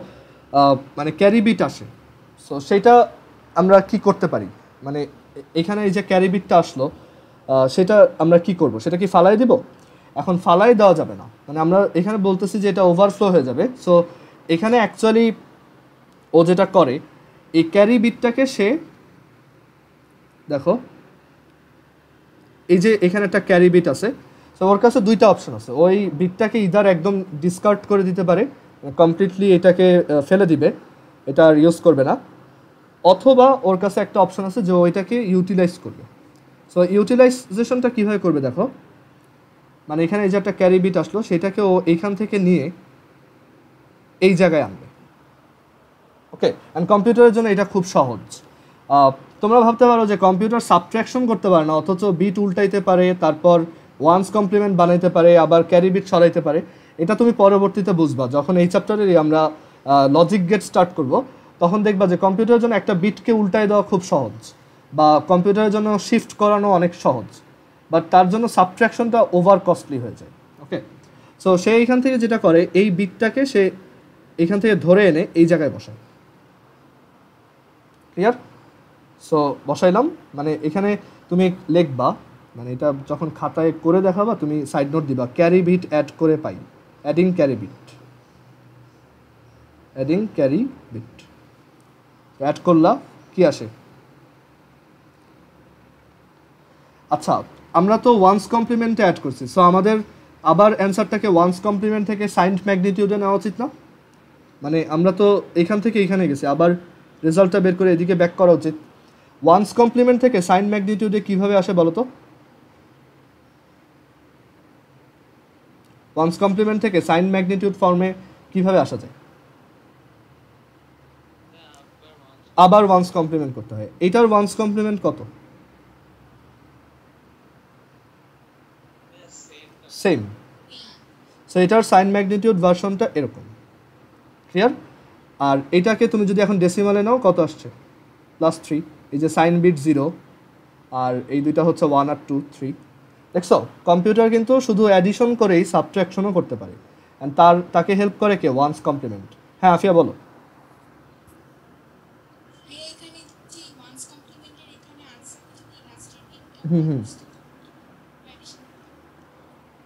মানে ক্যারি বিট আসে, সো সেটা আমরা কি করতে পারি? মানে এখানে এই যে ক্যারি বিটটা আসলো, সেটা আমরা কি করব? সেটা কি ফালাই দিব? এখন ফালাই দেওয়া যাবে না, মানে আমরা এখানে বলতেছি যে এটা ওভারফ্লো হয়ে যাবে। সো এখানে অ্যাকচুয়ালি ও যেটা করে, এই ক্যারি বিটটাকে সে দেখো, এই যে এখানে একটা ক্যারি বিট আছে, সো ওর কাছে দুইটা অপশন আছে। ওই বিটটাকে ইদার একদম ডিসকার্ড করে দিতে পারে, কমপ্লিটলি এটাকে ফেলে দিবে, এটা আর ইউজ করবে না, অথবা ওর কাছে একটা অপশন আছে যে ওইটাকে ইউটিলাইজ করবে। সো ইউটিলাইজেশনটা কীভাবে করবে দেখো, মানে এখানে এই যে একটা ক্যারি বিট আসলো সেটাকে ও এইখান থেকে নিয়ে এই জায়গায় আনবে। ওকে, অ্যান্ড কম্পিউটারের জন্য এটা খুব সহজ। তোমরা ভাবতে পারো যে কম্পিউটার সাবট্রাকশন করতে পারে না, অথচ বিট উল্টাইতে পারে, তারপর ওয়ান্স কমপ্লিমেন্ট বানাইতে পারে, আবার ক্যারি বিট সরাইতে পারে। এটা তুমি পরবর্তীতে বুঝবা যখন এই চ্যাপ্টারেরই আমরা লজিক গেট স্টার্ট করব, তখন দেখবা যে কম্পিউটারের জন্য একটা বিটকে উল্টাই দেওয়া খুব সহজ, বা কম্পিউটারের জন্য শিফট করানো অনেক সহজ, বাট তার জন্য সাবট্রাকশনটা ওভার কস্টলি হয়ে যায়। ওকে, সো সে এইখান থেকে যেটা করে, এই বিটটাকে সে এইখান থেকে ধরে এনে এই জায়গায় বসায়। ক্লিয়ার? সো বসাইলাম, মানে এখানে তুমি লিখবা, মানে এটা যখন খাতায় করে দেখাবা তুমি সাইড নোট দিবা, ক্যারি বিট অ্যাড করে পাই, adding carry bit, adding carry bit add করলা, কি আসে? আচ্ছা, আমরা তো ওয়ান্স কমপ্লিমেন্টে অ্যাড করছি, সো আমাদের আবার অ্যান্সারটাকে ওয়ান্স কমপ্লিমেন্ট থেকে সাইন্ড ম্যাগনিটিউডে নেওয়া উচিত না? মানে আমরা তো এখান থেকে এখানে গেছি, আবার রেজাল্টটা বের করে এদিকে ব্যাক করা উচিত। ওয়ান্স কমপ্লিমেন্ট থেকে সাইন ম্যাগনিটিউডে কীভাবে আসে বলো তো? ওয়ান্স কমপ্লিমেন্ট থেকে সাইন ম্যাগনিটিউড ফর্মে কীভাবে আসা যায়? আবার ওয়ান্স কমপ্লিমেন্ট করতে হয়। এইটার ওয়ান্স কমপ্লিমেন্ট কত? সেম। সো এটার সাইন ম্যাগনিটিউড ভার্সনটা এরকম। ক্লিয়ার? আর এটাকে তুমি যদি এখন ডেসিমালে নাও, কত আসছে? +3। এই যে সাইন বিট 0, আর এই দুইটা হচ্ছে 1 আর 2, 3। দেখছো, কম্পিউটার কিন্তু শুধু অ্যাডিশন করেই সাবট্রাকশনও করতে পারে, অ্যান্ড তাকে হেল্প করে কে? Once complement. হ্যাঁ আফিয়া বলো।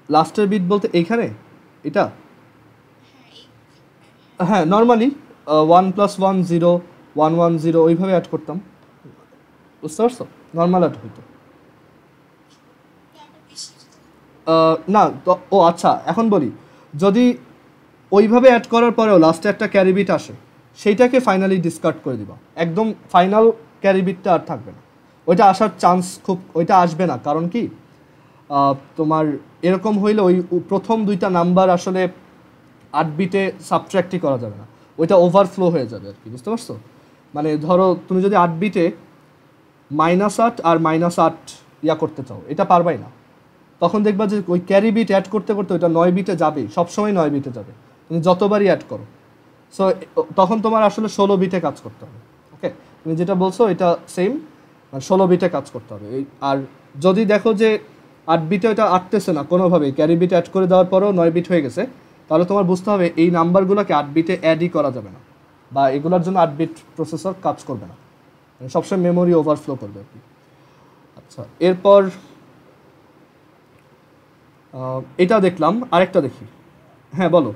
লাস্টের বিট বলতে এইখানে এটা? হ্যাঁ, নর্মালি 1 + 1 0, 1 1 0 ওইভাবে অ্যাড করতাম, বুঝতে পারছো? নর্মাল অ্যাড হইতো না তো। ও আচ্ছা, এখন বলি, যদি ওইভাবে অ্যাড করার পরেও লাস্টে একটা ক্যারি বিট আসে, সেইটাকে ফাইনালি ডিসকার্ড করে দিবা, একদম ফাইনাল ক্যারি বিটটা আর থাকবে না, ওইটা আসার চান্স খুব, ওইটা আসবে না। কারণ কি, তোমার এরকম হইলে ওই প্রথম দুইটা নাম্বার আসলে 8 বিটে সাবট্র্যাক্টই করা যাবে না, ওইটা ওভারফ্লো হয়ে যাবে আর কি, বুঝতে পারছো? মানে ধরো তুমি যদি 8 বিটে -8 আর -8 ইয়া করতে চাও, এটা পারবাই না। তখন দেখবা যে ওই ক্যারি বিট অ্যাড করতে করতে ওইটা 9 বিটে যাবেই, সবসময় 9 বিটে যাবে, তুমি যতবারই অ্যাড করো। সো তখন তোমার আসলে 16 বিটে কাজ করতে হবে। ওকে, তুমি যেটা বলছো এটা সেম, 16 বিটে কাজ করতে হবে। আর যদি দেখো যে 8 বিটে ওইটা আটতেছে না কোনোভাবেই, ক্যারি বিট অ্যাড করে দেওয়ার পরেও 9 বিট হয়ে গেছে, তাহলে তোমার বুঝতে হবে এই নাম্বারগুলোকে 8 বিটে অ্যাডই করা যাবে না, বা এগুলোর জন্য 8 বিট প্রসেসর কাজ করবে না, সবসময় মেমোরি ওভারফ্লো করবে আর কি। আচ্ছা, এরপর এটা দেখলাম, আরেকটা দেখি। হ্যাঁ বলো।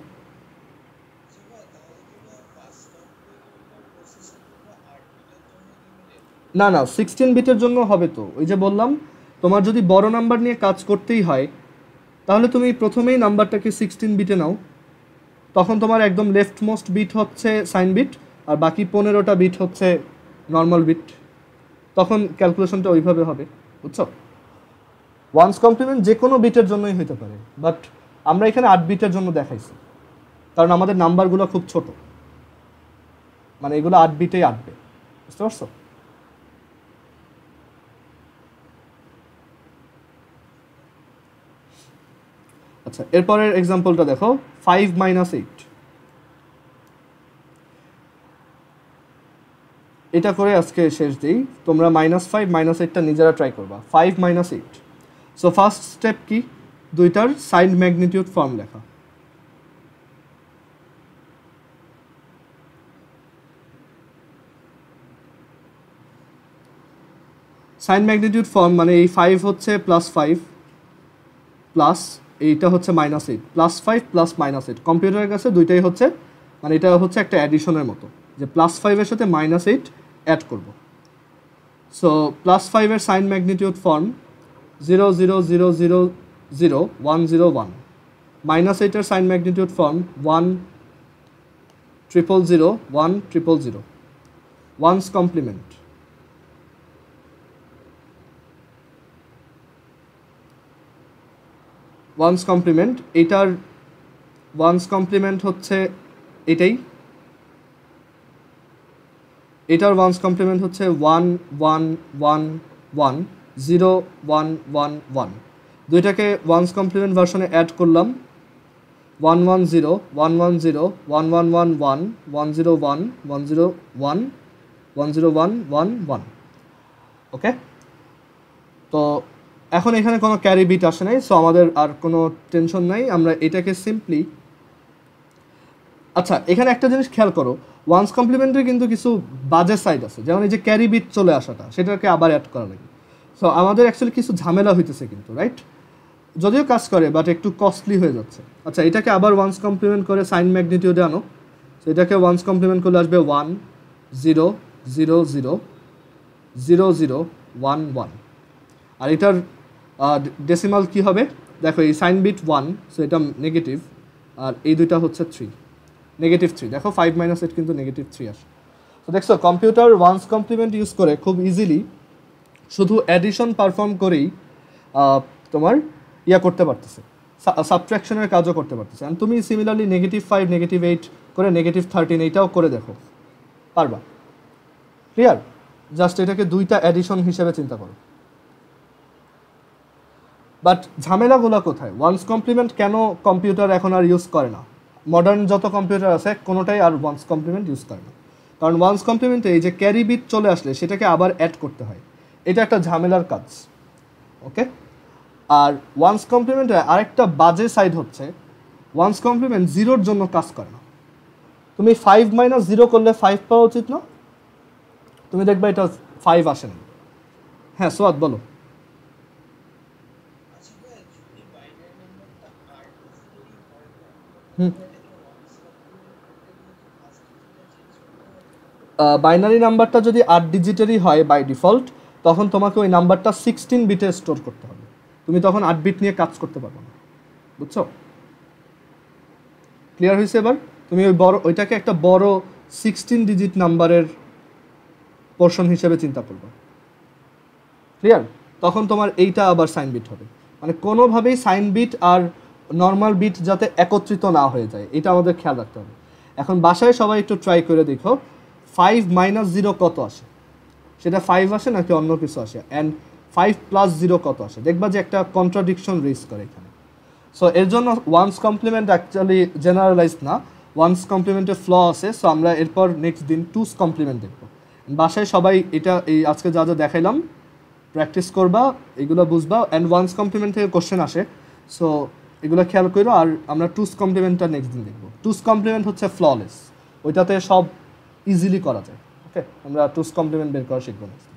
না না, 16 বিটের জন্য হবে তো, ওই যে বললাম, তোমার যদি বড় নাম্বার নিয়ে কাজ করতেই হয়, তাহলে তুমি প্রথমেই নাম্বারটাকে 16 বিটে নাও, তখন তোমার একদম লেফট মোস্ট বিট হচ্ছে সাইন বিট, আর বাকি 15টা বিট হচ্ছে নর্মাল বিট, তখন ক্যালকুলেশনটা ওইভাবে হবে, বুঝছো? ওয়ান্স কমপ্লিমেন্ট যে কোনো বিটের জন্যই হতে পারে, বাট আমরা এখানে 8 বিটের জন্য দেখাইছি, কারণ আমাদের নাম্বারগুলো খুব ছোট, মানে এগুলো 8 বিটেই আসবে, বুঝতে পারছো? আচ্ছা, এরপরের এক্সাম্পলটা দেখো, 5 - 8। এটা করে আজকে শেষ দিই, তোমরা -5 -8টা নিজেরা ট্রাই করবা। 5 - 8। সো ফার্স্ট স্টেপ কি, দুইটার সাইন ম্যাগনিটিউড ফর্ম লেখা। সাইন ম্যাগনিটিউড ফর্ম মানে এই 5 হচ্ছে +5 প্লাস এইটা হচ্ছে -8, +5 + -8, কম্পিউটারের কাছে দুইটাই হচ্ছে, মানে এটা হচ্ছে একটা অ্যাডিশনের মতো, যে +5 এর সাথে -8 অ্যাড করব। সো +5 এর সাইন ম্যাগনিটিউড ফর্ম 0 0 0 0 0 1 0 1, -8 এর sign magnitude form 1 0 0 0 1 0 0 0। One's complement, one's complement, এটার ওয়ান্স কমপ্লিমেন্ট হচ্ছে এটাই, এটার ওয়ান্স কমপ্লিমেন্ট হচ্ছে 1 1 1 1 0 1 1 1, দুইটাকে ওয়ান্স কমপ্লিমেন্ট ভার্সনে অ্যাড করলাম 1 1 0 1 1 0 1 1 1 1 1 0 1 1 0 1 1 0 1 1 1। ওকে, তো এখন এখানে কোনো ক্যারি বিট আসে নাই, সো আমাদের আর কোনো টেনশন নাই, আমরা এটাকে সিম্পলি, আচ্ছা এখানে একটা জিনিস খেয়াল করো, ওয়ান্স কমপ্লিমেন্টের কিন্তু কিছু বাজে সাইড আছে, যেমন এই যে ক্যারি বিট চলে আসাটা, সেটাকে আবার অ্যাড করা লাগে। সো আমাদের অ্যাকচুয়ালি কিছু ঝামেলা হইতেছে কিন্তু, রাইট? যদিও কাজ করে বাট একটু কস্টলি হয়ে যাচ্ছে। আচ্ছা এটাকে আবার ওয়ান্স কমপ্লিমেন্ট করে সাইন ম্যাগনিটিউডে আনো, সো এটাকে ওয়ান্স কমপ্লিমেন্ট করলে আসবে 1 0 0 0 0 0 1 1, আর এটার ডেসিমাল কি হবে দেখো, এই সাইন বিট 1, সো এটা নেগেটিভ, আর এই দুইটা হচ্ছে 3, নেগেটিভ 3, দেখো 5 - 8 কিন্তু নেগেটিভ 3 আসে। তো দেখছো কম্পিউটার ওয়ান্স কমপ্লিমেন্ট ইউজ করে খুব ইজিলি শুধু অ্যাডিশন পারফর্ম করেই তোমার ইয়া করতে পারতেছে, সাবট্রাকশনের কাজও করতে পারতেছে। আর তুমি সিমিলারলি -5 -8 করে -13 এইটাও করে দেখো, পারবা। ক্লিয়ার? জাস্ট এটাকে দুইটা অ্যাডিশন হিসেবে চিন্তা করো। বাট ঝামেলাগুলো কোথায়? ওয়ান্স কমপ্লিমেন্ট কেন কম্পিউটার এখন আর ইউজ করে না? মডার্ন যত কম্পিউটার আছে কোনোটাই আর ওয়ান্স কমপ্লিমেন্ট ইউজ করে না, কারণ ওয়ান্স কমপ্লিমেন্টে এই যে ক্যারি বিট চলে আসলে সেটাকে আবার অ্যাড করতে হয়, এটা একটা ঝামেলার কাজ। ওকে, আর ওয়ান্স কমপ্লিমেন্টের আরেকটা বাজে সাইড হচ্ছে ওয়ান্স কমপ্লিমেন্ট জিরোর জন্য কাজ করে না। তুমি 5 - 0 করলে 5 পাওয়া উচিত না? তুমি দেখবে এটা 5 আসে না। হ্যাঁ সোয়াদ বলো। বাইনারি নাম্বারটা যদি 8 ডিজিটেরই হয় বাই ডিফল্ট, তখন তোমাকে ওই নাম্বারটা 16 বিটে স্টোর করতে হবে, তুমি তখন 8 বিট নিয়ে কাজ করতে পারবে না। বুঝছো? ক্লিয়ার হয়েছে এবার? তুমি ওই বড় ওইটাকে একটা বড় 16 ডিজিট নাম্বারের পোর্শন হিসেবে চিন্তা করবে। ক্লিয়ার? তখন তোমার এইটা আবার সাইন বিট হবে, মানে কোনোভাবেই সাইন বিট আর নর্মাল বিট যাতে একত্রিত না হয়ে যায়, এটা আমাদের খেয়াল রাখতে হবে। এখন বাসায় সবাই একটু ট্রাই করে দেখো 5 - 0 কত আসে, সেটা 5 আসে নাকি অন্য কিছু আসে, অ্যান্ড 5 + 0 কত আসে, দেখবা যে একটা কন্ট্রাডিকশন রেজ করে এখানে। সো এর জন্য ওয়ান্স কমপ্লিমেন্ট অ্যাকচুয়ালি জেনারেলাইজ না, ওয়ান্স কমপ্লিমেন্টের ফ্ল আছে। সো আমরা এরপর নেক্সট দিন টুস কমপ্লিমেন্ট দেখবো। বাসায় সবাই এটা এই আজকে যা যা দেখাইলাম প্র্যাকটিস করবা, এগুলো বুঝবা, অ্যান্ড ওয়ান্স কমপ্লিমেন্ট থেকে কোশ্চেন আসে, সো এগুলো খেয়াল করো। আর আমরা টুস কমপ্লিমেন্টটা নেক্সট দিন দেখবো। টুস কমপ্লিমেন্ট হচ্ছে ফ্ললেস, ওইটাতে সব ইজিলি করা যায়। ওকে, আমরা টুস কমপ্লিমেন্ট বের করা শিখবো নেক্সট।